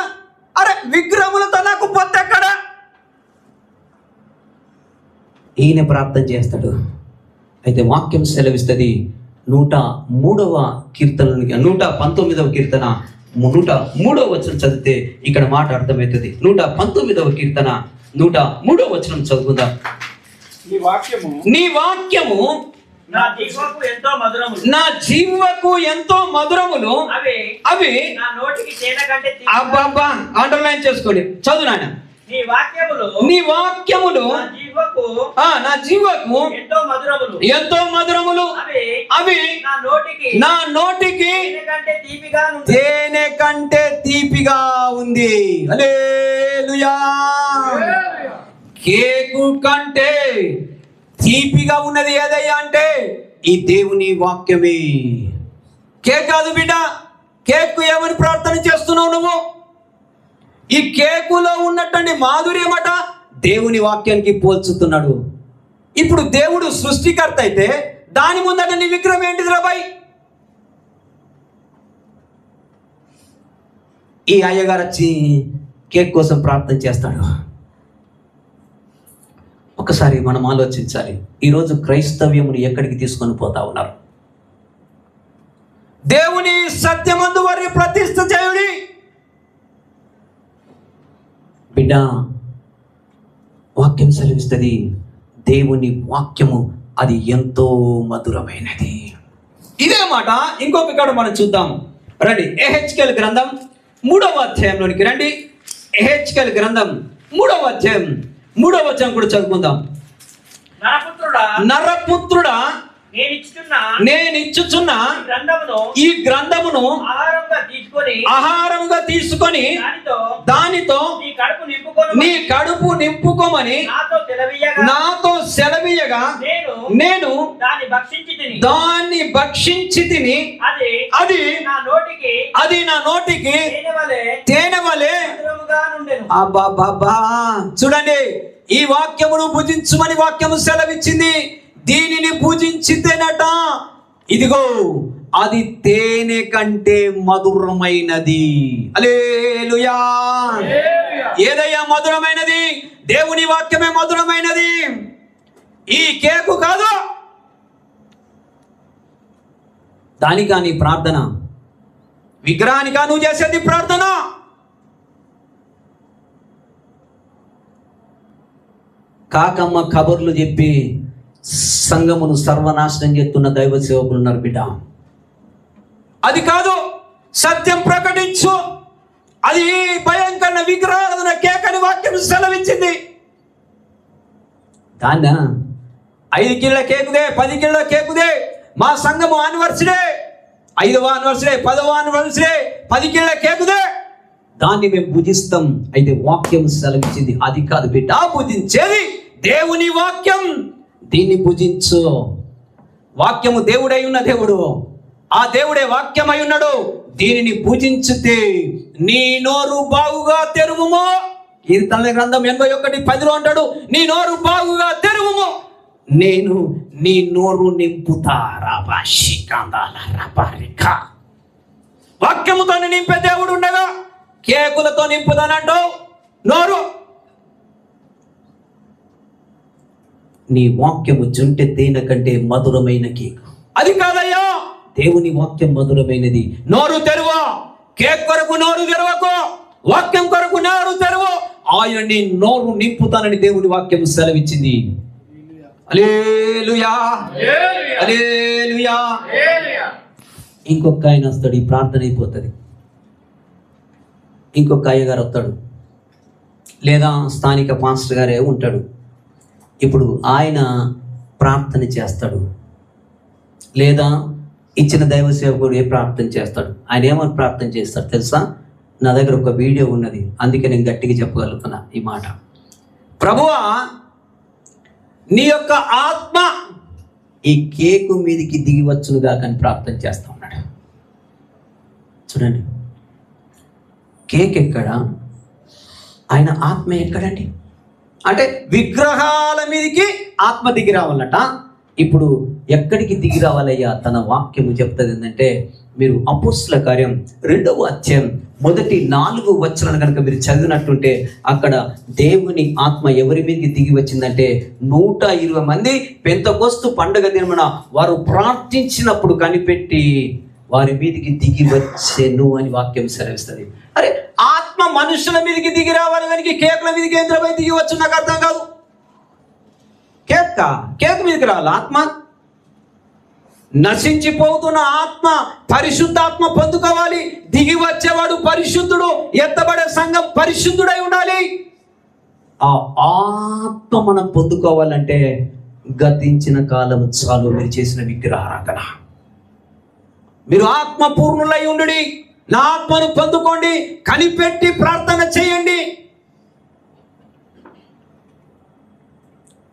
అరే విగ్రహములతో నాకు పొత్తు ఎక్కడ? ఈయన ప్రార్థన చేస్తాడు. అయితే వాక్యం సెలవిస్తుంది 103వ కీర్తన 119వ కీర్తన 103వ వచనం చదివితే ఇక్కడ మాట అర్థమవుతుంది. 119వ కీర్తన 103వ వచనం చదువుకుందాం. నీ వాక్యము నా జీవకు ఎంతో మధురములు, నా జీవకు ఎంతో మధురములు, అవి నా నోటికి తేనె కంటే అబ్బా అండర్లైన్ చేసుకోండి, చదువు నాయన. నీ వాక్యములు నా జీవకు ఎంతో మధురములు, అవి నా నోటికి తేనె కంటే తీపిగా ఉంది. హల్లెలూయా. కేకు కంటే తీపిగా ఉన్నది ఏదయ్యా అంటే ఈ దేవుని వాక్యమే. కేక్ కాదు బిడ్డ. కేక్ ఏమని ప్రార్థన చేస్తున్నావు నువ్వు? ఈ కేకులో ఉన్నటువంటి మాధుర్యమట దేవుని వాక్యానికి పోల్చుతున్నాడు. ఇప్పుడు దేవుడు సృష్టికర్త అయితే దాని ముందట నీ విగ్రహం ఏంటిది రాబాయ్? ఈ అయ్యగారు వచ్చి కేక్ కోసం ప్రార్థన చేస్తాడు. ఒకసారి మనం ఆలోచించాలి, ఈరోజు క్రైస్తవ్యమును ఎక్కడికి తీసుకొని పోతా ఉన్నారు? దేవుని సత్యమందు వారిని ప్రతిష్ఠ చేయుడి. బిడ్డ, వాక్యం సెలవిస్తుంది, దేవుని వాక్యము అది ఎంతో మధురమైనది. ఇదే మాట ఇంకొక కాడ మనం చూద్దాం రండి. ఎహెచ్కేల్ గ్రంథం 3వ అధ్యాయంలోనికి రండి. ఎహెచ్కేల్ గ్రంథం 3వ అధ్యాయం 3వ వచనం కూడా చదువుకుందాం. నరపుత్రుడా, నేను ఇచ్చుచున్న ఈ గ్రంథమును ఆహారంగా తీసుకొని దానితో నీ కడుపు నింపుకోమని నాతో సెలవీయగా నేను దాన్ని భక్షించి తిని అది నా నోటికి తేనె వలె. అబ్బా, చూడండి, ఈ వాక్యమును భుజించుమని వాక్యము సెలవిచ్చింది. దీనిని భుజించితేనట, ఇదిగో అది తేనె కంటే మధురమైనది. హల్లెలూయా. ఏదయ్యా మధురమైనది? దేవుని వాక్యమే మధురమైనది, ఈ కేకు కాదు. దానికా నీ ప్రార్థన? విగ్రహానికా నువ్వు చేసేది ప్రార్థన? కాకమ్మ కబుర్లు చెప్పి సంఘమును సర్వనాశనం చేస్తున్న దైవ సేవకులు ఉన్నారు బిడ్డ. అది కాదు, సత్యం ప్రకటించు. అది భయంకర విగ్రహారాధన కేకని వాక్యం సెలవిచ్చింది. దాన్న 5 కిళ్ళ కేకుదే, 10 కిళ్ళ కేకుదే. మా సంఘము యానివర్సరీ, 5వ యానివర్సరీ, 10వ యానివర్సరీ, 10 కిళ్ళ కేకుదే. దాన్ని మేము భుజిస్తాం. అయితే వాక్యం సెలవిచ్చింది అది కాదు బిడ్డ. భుజించేది దేవుని వాక్యం. దీన్ని భుజించు. వాక్యము దేవుడై ఉన్న దేవుడు, ఆ దేవుడే వాక్యమై ఉన్నాడు. దీనిని భుజించితే నీ నోరు బాగుగా తెరువుము. కీర్తనల గ్రంథం 81:10 అంటాడు, నీ నోరు బాగుగా తెరువుము, నేను నీ నోరు నింపుతా. వాక్యముతో నింపే దేవుడు ఉండగా కేకులతో నింపుతానంటావు నోరు. నీ వాక్యము జుంటె తేనె కంటే మధురమైన కేకు. అది కాదయ్యా, దేవుని వాక్యం మధురమైనది. నోరు తెరువు. కేక్ కొరకు నోరు తెరవకు, వాక్యం కొరకు నోరు తెరువు. ఆయన నీ నోరు నింపుతానని దేవుని వాక్యం సెలవిచ్చింది. హల్లెలూయా, హల్లెలూయా. ఇంకొక ఆయన వస్తాడు, ఈ ప్రార్థన అయిపోతుంది. ఇంకొక అయ్యగారు వస్తాడు, లేదా స్థానిక పాస్టర్ గారే ఉంటాడు. ఇప్పుడు ఆయన ప్రార్థన చేస్తాడు, లేదా ఇచ్చిన దైవ సేవకుడు ఏ ప్రార్థన చేస్తాడు. ఆయన ఏమని ప్రార్థన చేస్తాడు తెలుసా? నా దగ్గర ఒక వీడియో ఉన్నది, అందుకే నేను గట్టిగా చెప్పగలుగుతున్నా ఈ మాట. ప్రభువా, నీ యొక్క ఆత్మ ఈ కేకు మీదికి దిగివచ్చునుగా అని ప్రార్థన చేస్తా ఉన్నాడు. చూడండి, కేక్ ఎక్కడ, ఆయన ఆత్మ ఎక్కడండి? అంటే విగ్రహాల మీదకి ఆత్మ దిగి రావాలట. ఇప్పుడు ఎక్కడికి దిగి రావాలయ్యా? తన వాక్యము చెప్తుంది ఏంటంటే, మీరు అపోస్తల కార్యం 2వ అధ్యాయం మొదటి 4 వచనాలు కనుక మీరు చదివినట్టుంటే, అక్కడ దేవుని ఆత్మ ఎవరి మీదకి దిగి వచ్చిందంటే 120 మంది పెంతెకోస్తు పండుగ దినమున వారు ప్రార్థించినప్పుడు కనిపెట్టి వారి మీదకి దిగి వచ్చెను అని వాక్యం సెలవిస్తుంది. అరే, ఆత్మ మనుషుల మీదకి దిగి రావాలి కానీ కేకుల మీదకి ఏంద్రపై దిగి వచ్చు? నాకు అర్థం కాదు. కేక్ మీదకి రావాలి ఆత్మ. నశించిపోతున్న ఆత్మ, పరిశుద్ధాత్మ పొందుకోవాలి. దిగి వచ్చేవాడు పరిశుద్ధుడు, ఎత్తబడే సంఘం పరిశుద్ధుడై ఉండాలి. ఆ ఆత్మ మనం పొందుకోవాలంటే గతించిన కాలం చాలు మీరు చేసిన విగ్రహారాధన. మీరు ఆత్మ పూర్ణులై ఉండు, నా ఆత్మను పొందుకోండి, కనిపెట్టి ప్రార్థన చేయండి.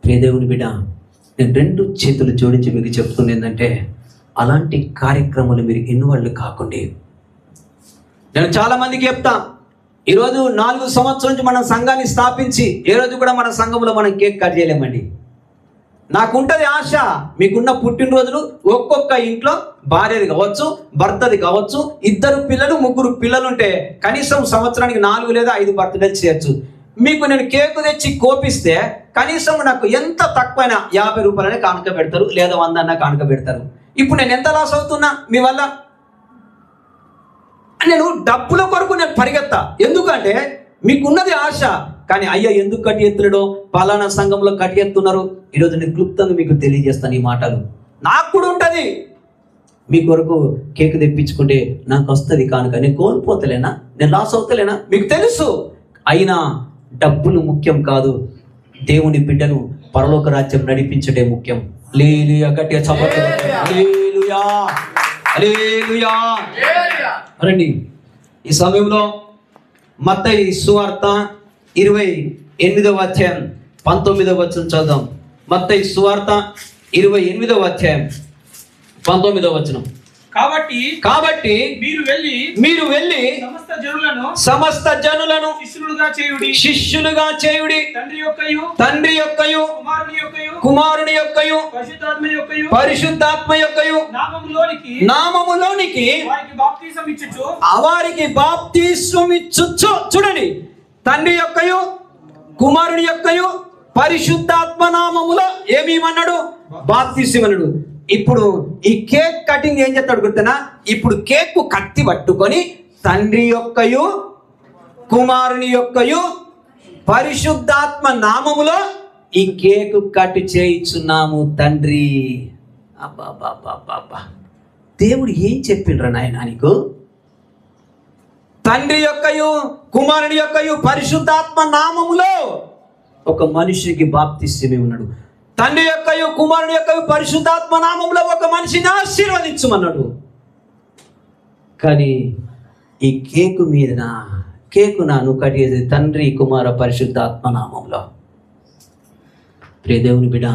ప్రియదేవుని బిడ్డ, నేను 2 చేతులు జోడించి మీకు చెప్తుంది ఏంటంటే, అలాంటి కార్యక్రమాలు మీరు ఇన్వాల్వ్ కాకండి. నేను చాలా మందికి చెప్తా, ఈరోజు 4 సంవత్సరాల నుంచి మనం సంఘాన్ని స్థాపించి ఏ రోజు కూడా మన సంఘంలో మనం కేక్ కట్ చేయలేమండి. నాకుంటది ఆశ, మీకున్న పుట్టినరోజులు ఒక్కొక్క ఇంట్లో భార్యది కావచ్చు, భర్తది కావచ్చు, 2 పిల్లలు 3 పిల్లలు ఉంటే కనీసం సంవత్సరానికి 4 లేదా 5 బర్త్డేలు చేయొచ్చు. మీకు నేను కేకు తెచ్చి కోపిస్తే కనీసం నాకు ఎంత తక్కువైనా 50 రూపాయలనే కానుక పెడతారు, లేదా 100 అన్న కానుక పెడతారు. ఇప్పుడు నేను ఎంత లాస్ అవుతున్నా మీ వల్ల? నేను డబ్బుల కొరకు నేను పరిగెత్తా. ఎందుకంటే మీకున్నది ఆశ, కానీ అయ్యా ఎందుకు కట్టి ఎత్తులేడో, పలానా సంఘంలో కట్టి ఎత్తున్నారు. ఈరోజు నేను క్లుప్తంగా మీకు తెలియజేస్తాను ఈ మాటలు. నాకు కూడా ఉంటుంది. మీ కొరకు కేక్ తెప్పించుకుంటే నాకు వస్తుంది కానుక, నేను కోల్పోతలేనా, నేను లాస్ అవుతలేనా మీకు తెలుసు. అయినా డబ్బులు ముఖ్యం కాదు. దేవుని బిడ్డను పరలోక రాజ్యం నడిపించడే ముఖ్యం. హల్లెలూయా, గట్టిగా చప్పట్లు. హల్లెలూయా, హల్లెలూయా. రండి, ఈ సమయంలో మత్తయి సువార్త 28వ అధ్యాయం 19వ వచనం చదువుదాం. మత్తయి సువార్త 28వ అధ్యాయం 19వ వచనం. కాబట్టి మీరు వెళ్ళి సమస్త జనులను శిష్యులుగా చేయుడి. తండ్రి యొక్కయు కుమారుని యొక్కయు పరిశుద్ధాత్మ యొక్కయు నామములోనికి వారికి బాప్తిస్మం ఇచ్చుచు. చూడండి, తండ్రి యొక్కయు కుమారుని యొక్కయు పరిశుద్ధాత్మ నామములో ఏమన్నాడు? బాప్తిస్మం అన్నాడు. ఇప్పుడు ఈ కేక్ కటింగ్ ఏం చేస్తాడు గుర్తున్నా? ఇప్పుడు కేక్ కత్తి పట్టుకొని తండ్రి యొక్కయు కుమారుని యొక్కయు పరిశుద్ధాత్మ నామములో ఈ కేక్ కట్ చేయించున్నాము తండ్రి. అబ్బా, దేవుడు ఏం చెప్పిండ్రా నాయనా నీకు? తండ్రి యొక్కయు కుమారుని యొక్కయు పరిశుద్ధాత్మ నామములో ఒక మనిషికి బాప్తిస్మం ఉన్నాడు. తండ్రి యొక్కయు కుమారుని యొక్కయు పరిశుద్ధాత్మ నామములో ఒక మనిషిని ఆశీర్వదించమన్నాడు. కానీ ఈ కేకు నాను కట్టేది తండ్రి కుమార పరిశుద్ధాత్మ నామంలో. ప్రియ దేవుని బిడ్డ,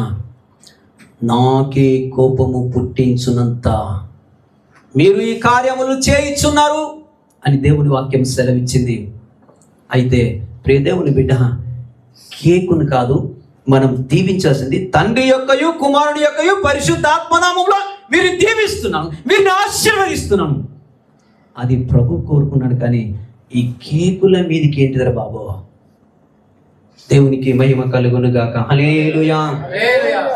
నాకే కోపము పుట్టించునంత మీరు ఈ కార్యములు చేయిస్తున్నారు అని దేవుని వాక్యం సెలవిచ్చింది. అయితే ప్రియ దేవుని బిడ్డ, కేకును కాదు మనం దీవించాల్సింది తండ్రి యొక్కయు కుమారుని యొక్కయు పరిశుద్ధాత్మనామంలో మీరు దీవిస్తున్నాను, వీరిని ఆశీర్వదిస్తున్నాను. అది ప్రభు కోరుకున్నాడు. కానీ ఈ కేకుల మీదకి ఏంటిదరా బాబు? దేవునికి మహిమ కలుగును గాక. హల్లెలూయా.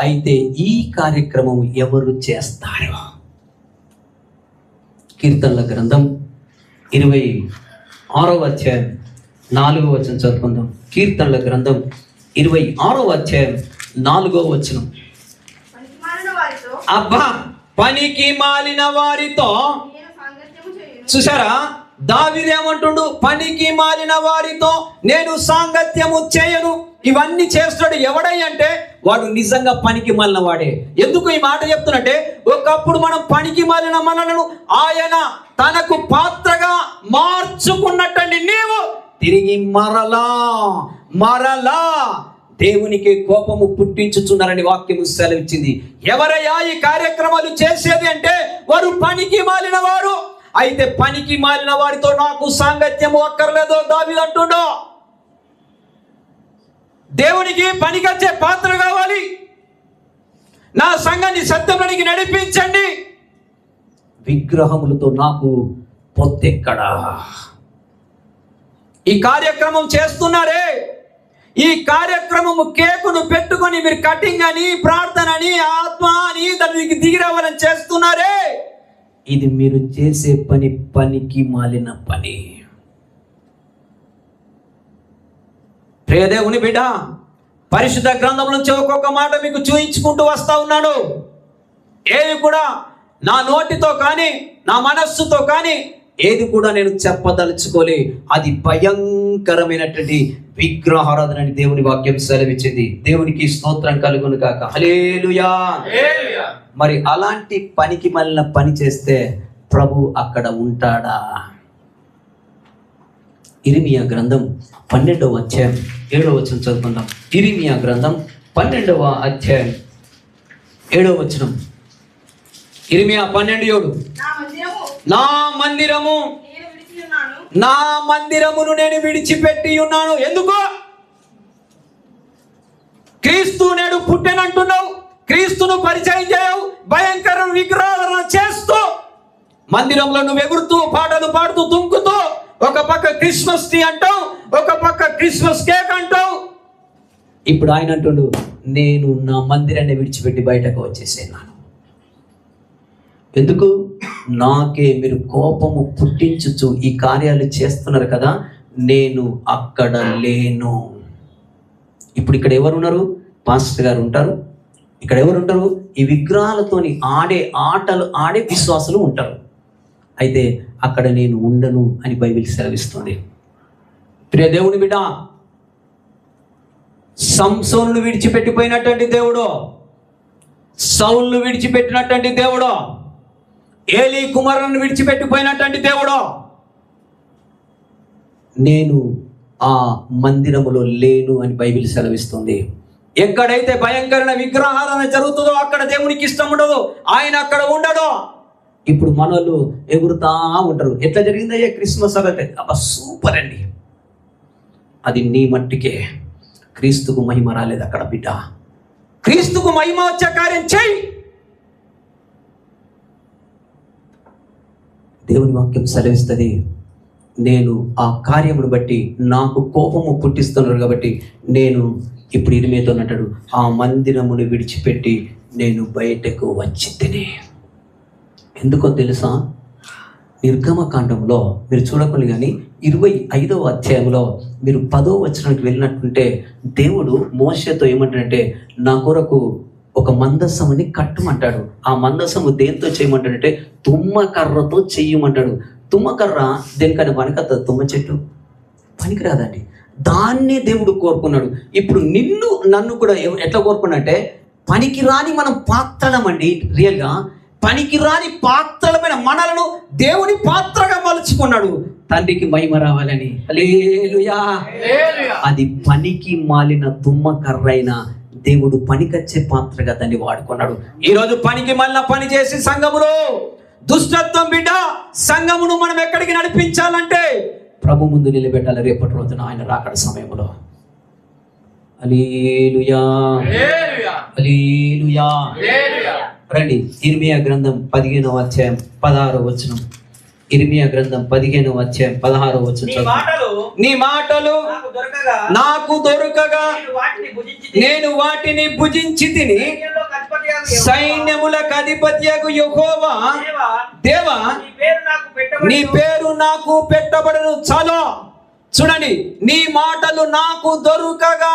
అయితే ఈ కార్యక్రమం ఎవరు చేస్తారు? కీర్తనల గ్రంథం 26వ అధ్యాయం 4వ వచనం చదువుకుందాం. కీర్తనల గ్రంథం 26వ అధ్యాయం 4వ వచనం. అబ్బా, పనికి మాలిన వారితో. చూసారా, దావీదు ఏమంటుండు? పనికి మాలిన వారితో నేను సాంగత్యము చేయను. ఇవన్నీ చేస్తాడు ఎవడై అంటే వాడు నిజంగా పనికి మాలిన వాడే. ఎందుకు ఈ మాట చెప్తున్నట్టే, ఒకప్పుడు మనం పనికి మాలిన మనలను ఆయన తనకు పాత్రగా మార్చుకున్నట్టండి. నీవు తిరిగి మరలా దేవునికి కోపము పుట్టించుచున్నారని వాక్యము సెలవిచ్చింది. ఎవరయ్యా ఈ కార్యక్రమాలు చేసేది అంటే వారు పనికి మాలిన వారు. అయితే పనికి మాలిన వారితో నాకు సాంగత్యము అక్కర్లేదు దావీదు అంటుండో. దేవునికి పనికొచ్చే పాత్ర కావాలి. నా సంఘాన్ని సత్యంలోనికి నడిపించండి. విగ్రహములతో నాకు పొత్తెక్కడా? ఈ కార్యక్రమం చేస్తున్నారే, ఈ కార్యక్రమము కేకును పెట్టుకొని మీరు కటింగ్ అని, ప్రార్థన అని, ఆత్మ అని దానికి దిగిరావాలని చేస్తున్నారే, ఇది మీరు చేసే పనికి మాలిన పని. ప్రియ దేవుని బిడ్డ, పరిశుద్ధ గ్రంథం నుంచి ఒక్కొక్క మాట మీకు చూయించుకుంటూ వస్తా ఉన్నాడు. ఏది కూడా నా నోటితో కానీ నా మనస్సుతో కానీ ఏది కూడా నేను చెప్పదలుచుకోలే. అది భయంకరమైనటువంటి విగ్రహారాధన అని దేవుని వాక్యం సెలవిచ్చింది. దేవునికి స్తోత్రం కలుగును గాక. హల్లెలూయా. మరి అలాంటి పనికి మళ్ళీ పని చేస్తే ప్రభు అక్కడ ఉంటాడా? ఇర్మియా గ్రంథం 12వ అధ్యాయం 7వ వచనం చదువుకుందాం. ఇర్మియా గ్రంథం 12వ అధ్యాయం 7వ వచనం. ఇర్మియా 12:7. నా మందిరమును నేను విడిచిపెట్టి ఉన్నాను. ఎందుకు? క్రీస్తు నేడు పుట్టెనంటున్నావు, క్రీస్తును పరిచయం చేయవు, భయంకర విగ్రహాలను చేస్తూ మందిరంలో నువ్వు ఎగురుతూ పాటలు పాడుతూ తుంకుతూ ఒక పక్క క్రిస్మస్ ట్రీ అంటావు, ఒక పక్క క్రిస్మస్ కేక్ అంటావు. ఇప్పుడు ఆయన అంటుండు, నేను నా మందిరాన్ని విడిచిపెట్టి బయటకు వచ్చేసేనాను. ఎందుకు? నాకే మీరు కోపము పుట్టించుచు ఈ కార్యాలు చేస్తున్నారు కదా, నేను అక్కడ లేను. ఇప్పుడు ఇక్కడ ఎవరున్నారు? పాస్టర్ గారు ఉంటారు. ఇక్కడ ఎవరు ఉంటారు? ఈ విగ్రహాలతోని ఆటలు ఆడే విశ్వాసులు ఉంటారు. అయితే అక్కడ నేను ఉండను అని బైబిల్ సెలవిస్తుంది. ప్రియ దేవుని బిడ్డ, సంసోనును విడిచిపెట్టిపోయినటువంటి దేవుడు, సౌలును విడిచిపెట్టినటువంటి దేవుడు, ఏలీ కుమారులను విడిచిపెట్టిపోయినటువంటి దేవుడు, నేను ఆ మందిరములో లేను అని బైబిల్ సెలవిస్తుంది. ఎక్కడైతే భయంకరమైన విగ్రహారాధన జరుగుతుందో అక్కడ దేవునికి ఇష్టం ఉండదు, ఆయన అక్కడ ఉండడు. ఇప్పుడు మనోళ్ళు ఎగురుతా ఉంటారు. ఎట్లా జరిగిందయ్యా క్రిస్మస్ అంటే, అబ్బా సూపర్ అండి. అది నీ మట్టికే, క్రీస్తుకు మహిమ రాలేదు అక్కడ బిడ్డ. క్రీస్తుకు మహిమ వచ్చే కార్యం చెయ్యి. దేవుని వాక్యం సెలవిస్తుంది, నేను ఆ కార్యమును బట్టి నాకు కోపము పుట్టిస్తున్నారు కాబట్టి నేను ఇప్పుడు ఇరిమేతో అంటాడు, ఆ మందిరమును విడిచిపెట్టి నేను బయటకు వచ్చి తిని. ఎందుకో తెలుసా? నిర్గమకాండంలో మీరు చూడకుండా కానీ 25వ అధ్యాయంలో మీరు 10వ వచనానికి వెళ్ళినట్టుంటే దేవుడు మోషేతో ఏమంటాడంటే, నా కొరకు ఒక మందసముని కట్టమంటాడు. ఆ మందసము దేంతో చేయమంటాడంటే తుమ్మకర్రతో చెయ్యమంటాడు. తుమ్మకర్ర దేనికన్నా పనికొస్తుంది? తుమ్మ చెట్టు పనికిరాదండి. దాన్నే దేవుడు కోరుకున్నాడు. ఇప్పుడు నిన్ను నన్ను కూడా ఎట్లా కోరుకున్నాడంటే, పనికిరాని మనం పాత్రలమండి. రియల్గా పనికిరాని పాత్రలమైన మనలను దేవుని పాత్రగా మలుచుకున్నాడు. తండ్రికి మహిమ రావాలని. హల్లెలూయా. అది పనికి మాలిన తుమ్మకర్రైన దేవుడు పనికొచ్చే పాత్రగా దాన్ని వాడుకున్నాడు. ఈరోజు పనికి మళ్ళా పని చేసి సంఘములో దుష్టత్వం బిడ్డ, సంఘమును మనం ఎక్కడికి నడిపించాలంటే ప్రభు ముందు నిలబెట్టాలి రేపటి రోజున ఆయన రాకడ సమయంలో. హల్లెలూయా, హల్లెలూయా. రండి, ఇర్మియా గ్రంథం 15వ అధ్యాయం 16వ వచనం. ఇర్మియా గ్రంథం 15వ అధ్యాయం 16వ వచనం. నీ మాటలు నాకు దొరకగా నేను వాటిని భుజించి తిని, సైన్యములకు అధిపతియగు యెహోవా దేవా నీ పేరు నాకు పెట్టబడను. చాలు చూడండి, నీ మాటలు నాకు దొరకగా.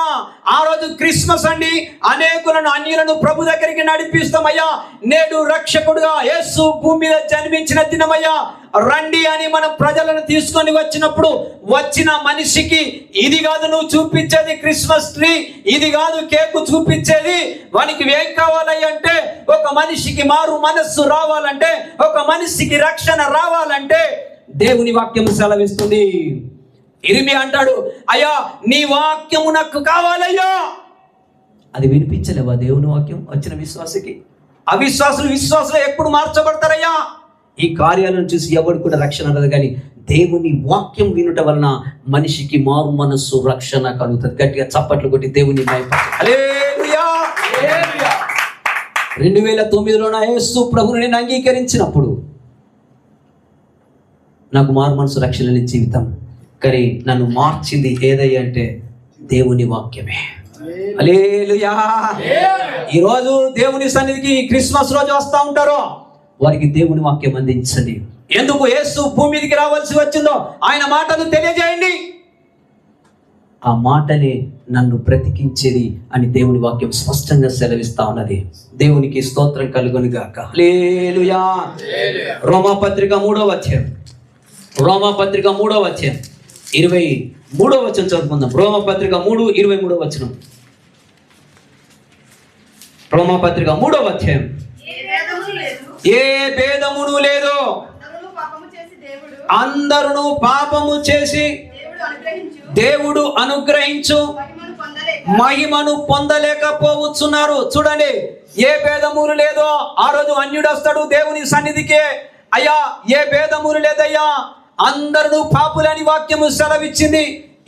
ఆ రోజు క్రిస్మస్ అండి, అనేకులను అన్యులను ప్రభు దగ్గరికి నడిపిస్తామయ్యా. నేడు రక్షకుడుగా యేసు భూమి మీద జన్మించిన దినమయ్యా. రండి అని మనం ప్రజలను తీసుకొని వచ్చినప్పుడు వచ్చిన మనిషికి ఇది కాదు నువ్వు చూపించేది క్రిస్మస్ ట్రీ, ఇది కాదు కేకు చూపించేది. వానికి ఏం కావాలయ్య అంటే, ఒక మనిషికి మారు మనస్సు రావాలంటే, ఒక మనిషికి రక్షణ రావాలంటే దేవుని వాక్యం సెలవిస్తుంది. ఇర్మియా అంటాడు, అయ్యా నీ వాక్యము నాకు కావాలయ్యా. అది వినిపించలేవా దేవుని వాక్యం వచ్చిన విశ్వాసకి? అవిశ్వాసులు విశ్వాసులు ఎప్పుడు మార్చబడతారయ్యా? ఈ కార్యాలను చూసి ఎవరు కూడా రక్షణ రాదు, కానీ దేవుని వాక్యం వినుట వలన మనిషికి మారు మనస్సు రక్షణ కలుగుతుంది. గట్టిగా చప్పట్లు కొట్టి దేవుని హల్లెలూయా. 2009లో నా యేసు ప్రభువుని నేను అంగీకరించినప్పుడు నాకు మారు మనసు రక్షణ లేని జీవితం, కానీ నన్ను మార్చింది ఏదయ్యా అంటే దేవుని వాక్యమే. హల్లెలూయా. ఈరోజు దేవుని సన్నిధికి క్రిస్మస్ రోజు వస్తూ ఉంటారు, వారికి దేవుని వాక్యం అందించండి. ఎందుకు యేసు భూమి మీదకి రావాల్సి వచ్చిందో ఆయన మాటలు తెలియజేయండి. ఆ మాటనే నన్ను బ్రతికించేది అని దేవుని వాక్యం స్పష్టంగా సెలవిస్తా ఉన్నది. దేవునికి స్తోత్రం కలుగును గాక. హల్లెలూయా. రోమాపత్రిక 3వ అధ్యాయం, రోమాపత్రిక 3వ అధ్యాయం 23వ వచనం చదువుకుందాం. రోమాపత్రిక 3:23వ వచనం. రోమాపత్రిక 3వ అధ్యాయం. ఏ భేదమును లేదు, అందరూ పాపము చేసి దేవుడు అనుగ్రహించు మహిమను పొందలేకపోవచ్చున్నారు. చూడండి, ఏ భేదములు లేదో. ఆ రోజు అన్యుడు వస్తాడు దేవుని సన్నిధికి, అయ్యా ఏ భేదములు లేదయ్యా, అందరూ పాపులని వాక్యము సెలవిచ్చింది.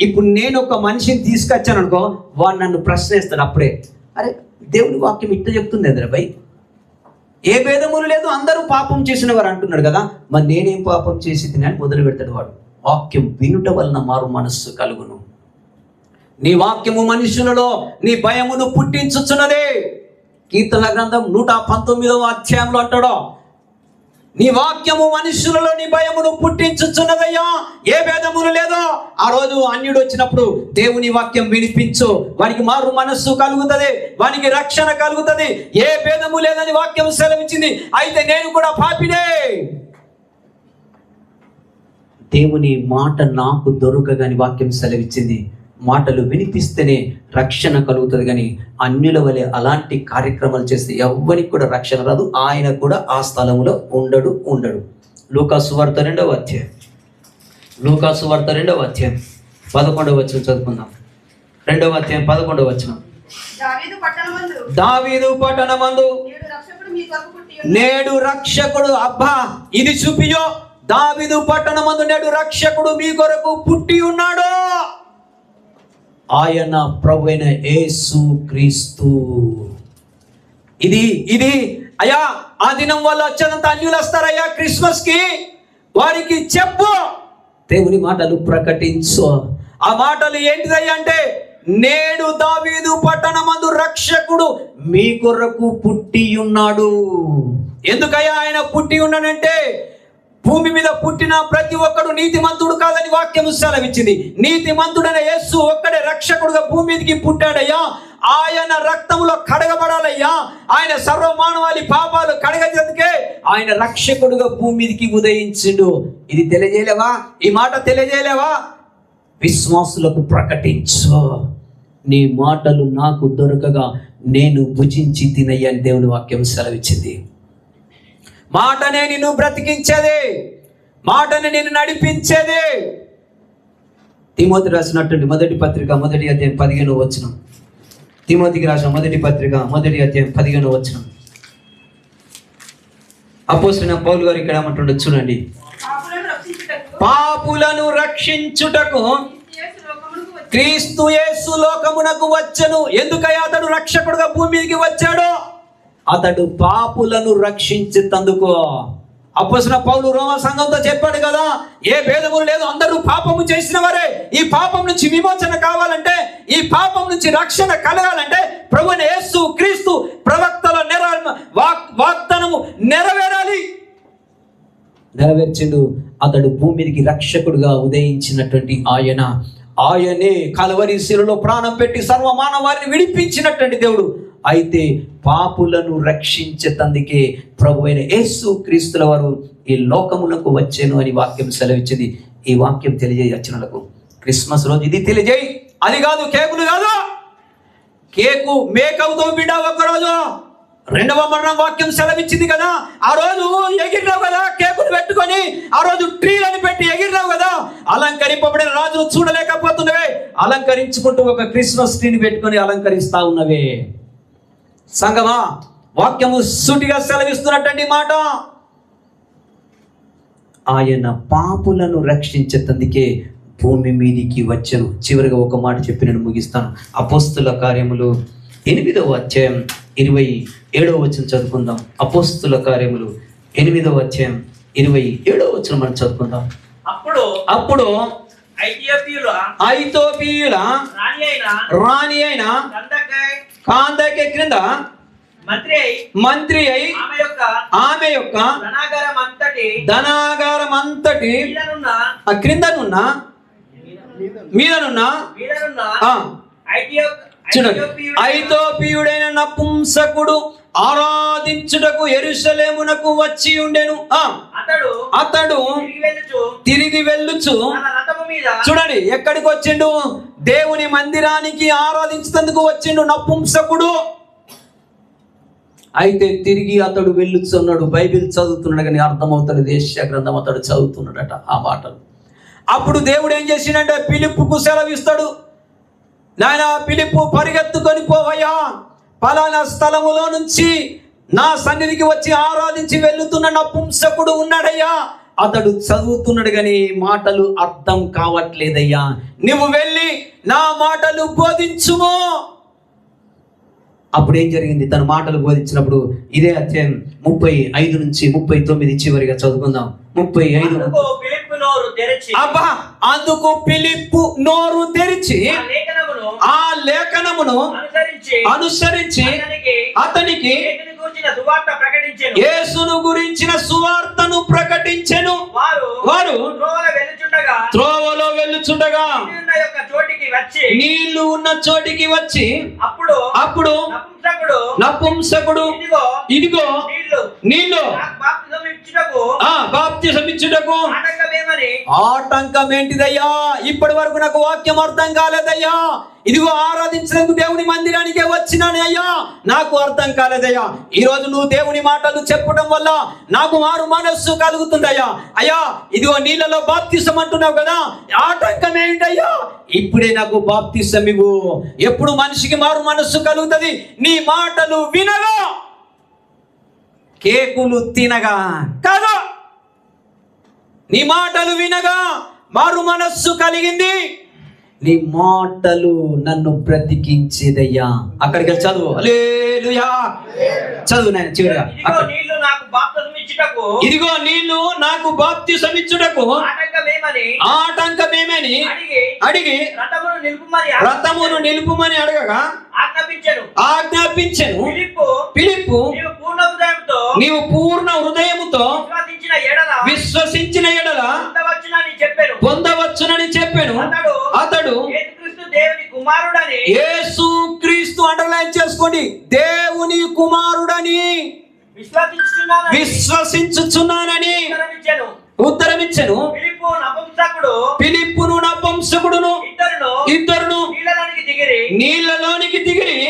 ఇప్పుడు నేను ఒక మనిషిని తీసుకొచ్చాను అనుకో, వాడు నన్ను ప్రశ్నిస్తాడు. అప్పుడే అరే దేవుని వాక్యం ఇట్లా చెప్తుంది ఎదురా భయ్, ఏ భేదములు లేదు, అందరూ పాపం చేసిన వారు అంటున్నాడు కదా, మరి నేనేం పాపం చేసి తినని మొదలు పెడతాడు వాడు. వాక్యం వినుట వలన మారు మనస్సు కలుగును. నీ వాక్యము మనుషులలో నీ భయమును పుట్టించుచున్నదే. కీర్తన గ్రంథం 119వ అధ్యాయంలో అంటాడు, నీ వాక్యము మనుషులలో నీ భయమును పుట్టించుచున్నదయ్యా. ఏ భేదములు లేదో. ఆ రోజు అన్యుడు వచ్చినప్పుడు దేవుని వాక్యం వినిపించు, వానికి మారు మనస్సు కలుగుతుంది, వానికి రక్షణ కలుగుతుంది. ఏ భేదము లేదని వాక్యం సెలవిచ్చింది. అయితే నేను కూడా పాపినే. దేవుని మాట నాకు దొరకగాని వాక్యం సెలవిచ్చింది. మాటలు వినిపిస్తేనే రక్షణ కలుగుతుంది. కానీ అన్యుల వలె అలాంటి కార్యక్రమాలు చేస్తే ఎవ్వరికి కూడా రక్షణ రాదు. ఆయన కూడా ఆ స్థలంలో ఉండడు. లూకాసు వార్త 2వ అధ్యాయం, లూకాసు వార్త 2వ అధ్యాయం 11వ వచనం చదువుకుందాం. 2వ అధ్యాయం 11వ వచనం. దావీదు పట్టణమందు నేడు రక్షకుడు, అబ్బా ఇది చూపియో, దావీదు పట్టణమందు నేడు రక్షకుడు మీ కొరకు పుట్టి ఉన్నాడు. ఆయన ప్రభువైన యేసు క్రీస్తు. ఇది అయ్యా, ఆ దినం వల్ల వచ్చేదంత అన్యులు వస్తారయ్యా క్రిస్మస్ కి, వారికి చెప్పు, దేవుని మాటలు ప్రకటించు. ఆ మాటలు ఏంటిదయ్యా అంటే, నేడు దావీదు పట్టణమందు రక్షకుడు మీ కొరకు పుట్టి ఉన్నాడు. ఎందుకయ్యా ఆయన పుట్టి ఉన్నాడంటే, భూమి మీద పుట్టిన ప్రతి ఒక్కడు నీతిమంతుడు కాదని వాక్యం సెలవిచ్చింది. నీతిమంతుడైన యేసు ఒక్కడే రక్షకుడుగా భూమి మీదకి పుట్టాడయ్యా. ఆయన రక్తంలో కడగబడాలయ్యా. ఆయన సర్వమానవాళి పాపాలు కడగజేందుకే ఆయన రక్షకుడుగా భూమి మీదకి ఉదయించిండు. ఇది తెలియజేయలేవా? ఈ మాట తెలియజేయలేవా? విశ్వాసులకు ప్రకటించు. నీ మాటలు నాకు దొరకగా నేను భుజించి తినయ్యని దేవుని వాక్యం సెలవిచ్చింది. మాటనే నిన్ను బ్రతికించేది, మాటనే నిన్ను నడిపించేది. తిమోతి రాసినటువంటి మొదటి పత్రిక 1వ అధ్యాయం 15వ వచనం. తిమోతికి రాసిన మొదటి పత్రిక 1వ అధ్యాయం 15వ వచనం. అపోస్తలుడైన పౌలు గారు ఇక్కడ ఏమంటుండో చూడండి. పాపులను రక్షించుటకు క్రీస్తు యేసు లోకమునకు వచ్చెను. ఎందుకయ్యా అతడు రక్షకుడుగా భూమి మీదకి వచ్చాడు? అతడు పాపులను రక్షించేందుకు. అపోస్తలుడైన పౌలు రోమా సంఘంతో చెప్పాడు కదా, ఏ భేదము లేదు, అందరూ పాపము చేసిన వారే. ఈ పాపం నుంచి విమోచన కావాలంటే, ఈ పాపం నుంచి రక్షణ కలగాలంటే ప్రభువైన యేసు క్రీస్తు ప్రవక్తల వాగ్దానము నెరవేర్చిండు. అతడు భూమి మీదకి రక్షకుడుగా ఉదయించినటువంటి ఆయనే కలవరి శిలువలో ప్రాణం పెట్టి సర్వమానవారిని విడిపించినటువంటి దేవుడు. అయితే పాపులను రక్షించేందుకే ప్రభువైన యేసు క్రీస్తుల వారు ఈ లోకములకు వచ్చాను అని వాక్యం సెలవిచ్చింది. ఈ వాక్యం తెలియజేయి వచ్చినలకు క్రిస్మస్ రోజు ఇది తెలియజేయి. అది కాదు, కేకులు కాదు. కేకు మేకవుతో బిడ్డ ఒక్కరోజు రెండవ మరణం వాక్యం సెలవిచ్చింది కదా. ఆ రోజు ఎగిరినావు కదా, కేకులు పెట్టుకొని ఆ రోజు ట్రీలను పెట్టి ఎగిరినావు కదా. అలంకరింపబడిన రాజును చూడలేకపోతున్నవే, అలంకరించుకుంటూ ఒక క్రిస్మస్ ట్రీని పెట్టుకొని అలంకరిస్తా ఉన్నవే. సంగమా, వాక్యము సూటిగా సెలవిస్తున్నటువంటి మాట. ఆయన పాపులను రక్షించేందుకే భూమి మీదికి వచ్చాను. చివరిగా ఒక మాట చెప్పి నేను ముగిస్తాను. అపోస్తుల కార్యములు 8వ అధ్యాయం 27వ వచనం చదువుకుందాం. అపోస్తుల కార్యములు 8వ అధ్యాయం 27వ వచనం మనం చదువుకుందాం. అప్పుడు ఐథియోపియుల రాణి అయిన కాందకే క్రింద మంత్రి అయి ఆమె యొక్క ధనాగారం అంతటి క్రిందనున్న మీదనున్న చూడండి, ఐథియోపియుడైన నపుంసకుడు ఆరాధించుటకు యెరూషలేమునకు వచ్చి ఉండెను. అతడు తిరిగి వెళ్ళుచు, చూడండి ఎక్కడికి వచ్చిండు? దేవుని మందిరానికి ఆరాధించేందుకు వచ్చిండు నపుంసకుడు. అయితే తిరిగి అతడు వెళ్ళుచున్నాడు. బైబిల్ చదువుతున్నాడు కానీ అర్థమవుతాడు. యెషయా గ్రంథం అతడు చదువుతున్నాడట ఆ మాటలు. అప్పుడు దేవుడు ఏం చేసిండంటే ఫిలిప్పుకు సెలవిస్తాడు. నాయన ఫిలిప్పు, పరిగెత్తుకొని పోవయ్యా, పలానా స్థలములో నుంచి నా సన్నిధికి వచ్చి ఆరాధించి వెళ్తున్న నపుంసకుడు ఉన్నాడయ్యా. అతడు చదువుతున్నాడు కానీ మాటలు అర్థం కావట్లేదయ్యా. నువ్వు వెళ్ళి నా మాటలు బోధించుము. అప్పుడు ఏం జరిగింది? తన మాటలు బోధించినప్పుడు ఇదే అధ్యాయం 35 నుంచి 39 చివరిగా చదువుకుందాం. 35. అబ్బా, అందుకు ఫిలిప్పు నోరు తెరిచి ఆ లేఖనమును అనుసరించి అతనికి యేసును గురించిన సువార్తను ప్రకటించెను. వారు త్రోవలో వెళ్ళుచుండగా నీళ్లు ఉన్న చోటికి వచ్చి అప్పుడు నపుంసకుడు ఇదిగో నీళ్లు బాప్తిసం ఇచ్చుటకు ఆటంకం ఏంటిదయ్యా? ఇప్పటి వరకు నాకు వాక్యం అర్థం కాలేదయ్యా. ఇదిగో ఆరాధించడానికి దేవుని మందిరానికే వచ్చినాను అయ్యా, నాకు అర్థం కాలేదయ్యా. ఈ రోజు నువ్వు దేవుని మాటలు చెప్పడం వల్ల నాకు మారు మనస్సు కలుగుతుందయ్యా. అయ్యా ఇదిగో నీళ్ళలో బాప్తిసం అంటున్నావు కదా, ఆటంకం ఏంటయ్యా? ఇప్పుడే నాకు బాప్తిసం ఇవ్వు. ఎప్పుడు మనిషికి మారు మనస్సు కలుగుతుంది? నీ మాటలు వినగా, కేకులు తినగా కాదు. నీ మాటలు వినగా మారు మనస్సు కలిగింది. నీ మాటలు నన్ను బ్రతికించేదయ్యా. అక్కడికి వెళ్ళి చదువు. హల్లెలూయా. చదువు నాయన చివరిగా. ఇదిగో నీళ్లు నాకు బాప్తిసం ఇచ్చుటకు ఆటంకమేమని అడిగి రథమును నిలుపుమని అడగగా ఆజ్ఞాపించెను. ఫిలిప్పు నీవు పూర్ణ హృదయముతో విశ్వసించిన ఎడల పొందవచ్చునని చెప్పాను. అతడు యేసుక్రీస్తు అండర్లైన్ చేసుకోండి, దేవుని కుమారుడని విశ్వసించుచున్నానని ఉత్తరమిచ్చెను. ఫిలిప్పును నపుంసకుడును ఇద్దరును నీళ్ళలోనికి దిగిరి.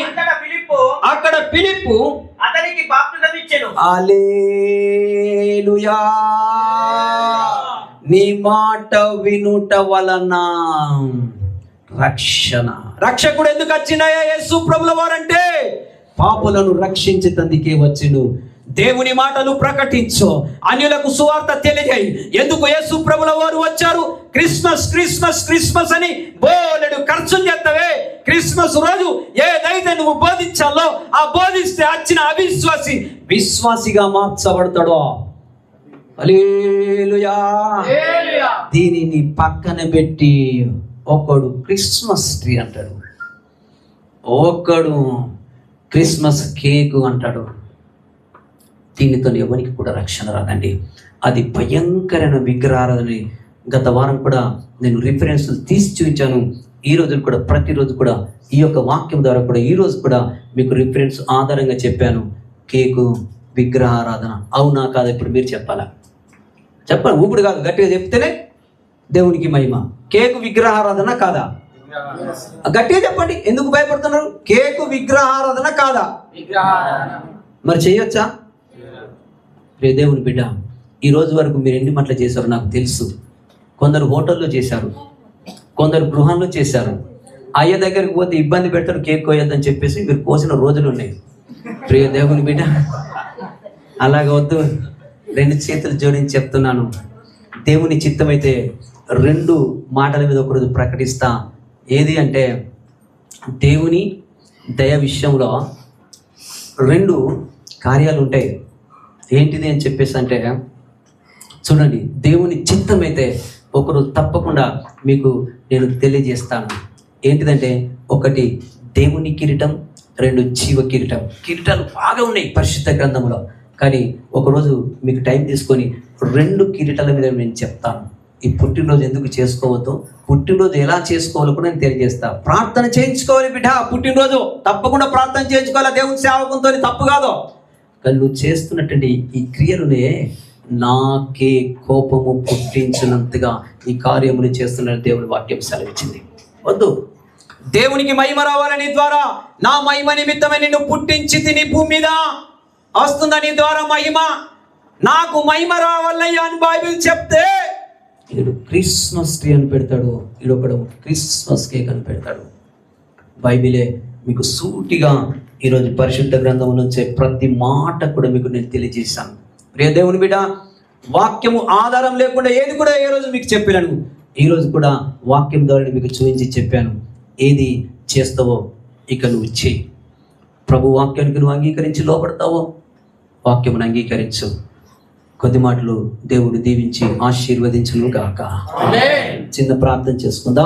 అక్కడ ఫిలిప్పు అతనికి బాప్తిసం ఇచ్చెను. హల్లెలూయా. నీ మాట వినుట వలన రక్షణ. రక్షకుడు ఎందుకు వచ్చినాయా యేసు ప్రభుల వారంటే? పాపులను రక్షించేందుకే వచ్చిండు. దేవుని మాటలు ప్రకటించు, అన్యులకు సువార్త తెలియజేయి. ఎందుకు యేసు ప్రభుల వారు వచ్చారు? క్రిస్మస్ క్రిస్మస్ క్రిస్మస్ అని బోలెడు ఖర్చులు చేస్తావే. క్రిస్మస్ రోజు ఏదైతే నువ్వు బోధించాలో ఆ బోధిస్తే వచ్చిన అవిశ్వాసి విశ్వాసిగా మార్చబడతాడో. హల్లెలూయా. దీనిని పక్కన పెట్టి ఒకడు క్రిస్మస్ ట్రీ అంటాడు, ఒకడు క్రిస్మస్ కేకు అంటాడు. దీనితో ఎవరికి కూడా రక్షణ రాదండి. అది భయంకరమైన విగ్రహారాధన. గత వారం కూడా నేను రిఫరెన్స్లు తీసి చూపించాను. ఈ రోజు కూడా ప్రతిరోజు కూడా ఈ యొక్క వాక్యం ద్వారా కూడా ఈ రోజు కూడా మీకు రిఫరెన్స్ ఆధారంగా చెప్పాను. కేకు విగ్రహారాధన అవునా కాదా? ఇప్పుడు మీరు చెప్పాలా? చెప్పాలి, ఊపిడి కాదు, గట్టిగా చెప్తేనే దేవునికి మహిమ. కేకు విగ్రహారాధన కాదా? గట్టిగా చెప్పండి. ఎందుకు భయపడుతున్నారు? కేకు విగ్రహారాధన కాదా? మరి చేయొచ్చా? రే దేవుని బిడ్డ, ఈ రోజు వరకు మీరు ఎన్ని మట్ల చేశారో నాకు తెలుసు. కొందరు హోటల్లో చేశారు, కొందరు గృహంలో చేశారు. అయ్య దగ్గరికి పోతే ఇబ్బంది పెడతారు, కేక్ కోయొద్దని చెప్పేసి మీరు కోసిన రోజులు ఉన్నాయి. ప్రియ దేవుని బిడ్డ, అలాగ వద్దు. 2 చేతులు జోడించి చెప్తున్నాను, దేవుని చిత్తమైతే 2 మాటల మీద ఒకరోజు ప్రకటిస్తా. ఏది అంటే దేవుని దయ విషయంలో 2 కార్యాలు ఉంటాయి. ఏంటిది అని చెప్పేసి అంటే చూడండి, దేవుని చిత్తమైతే ఒకరోజు తప్పకుండా మీకు నేను తెలియజేస్తాను. ఏంటిదంటే 1 దేవుని కిరీటం, 2 జీవ కిరీటం. కిరీటాలు బాగా ఉన్నాయి పరిశుద్ధ గ్రంథంలో, కానీ ఒకరోజు మీకు టైం తీసుకొని 2 కిరీటాల మీద నేను చెప్తాను. ఈ పుట్టినరోజు ఎందుకు చేసుకోవద్దు, పుట్టినరోజు ఎలా చేసుకోవాలో కూడా నేను తెలియజేస్తా. ప్రార్థన చేయించుకోవాలి బిడ్డ. పుట్టినరోజు తప్పకుండా ప్రార్థన చేయించుకోవాలి దేవుని సేవకంతో, తప్పు కాదు. కానీ నువ్వు చేస్తున్నటువంటి ఈ క్రియలునే నాకే కోపము పుట్టించినంతగా ఈ కార్యములు చేస్తున్న దేవుని వాక్యం సెలవిచ్చింది. వద్దు. దేవునికి మహిమ రావాలని ద్వారా నా మహిమ నిమిత్తమే నిన్ను పుట్టించి తిని భూమి మీద వస్తుందని ద్వారా మహిమ, నాకు మహిమ రావాలయ్యా అని బైబిల్ చెప్తే వీడు క్రిస్మస్ ట్రీ అని పెడతాడు, వీడొకడు క్రిస్మస్ కేక్ అని పెడతాడు. బైబిలే మీకు సూటిగా ఈరోజు పరిశుద్ధ గ్రంథం నుంచే ప్రతి మాట కూడా మీకు నేను తెలియజేశాను. ప్రియ దేవుని బిడ్డ, వాక్యము ఆధారం లేకుండా ఏది కూడా ఏ రోజు మీకు చెప్పాను. ఈరోజు కూడా వాక్యం ద్వారా మీకు చూపించి చెప్పాను. ఏది చేస్తావో ఇక నువ్వు చేయి. ప్రభు వాక్యానికి నువ్వు అంగీకరించి లోపడతావో వాక్యమును అంగీకరించు. కొద్ది మాటలు దేవుడు దీవించి ఆశీర్వదించును గాక. చిన్న ప్రార్థన చేసుకుందాం.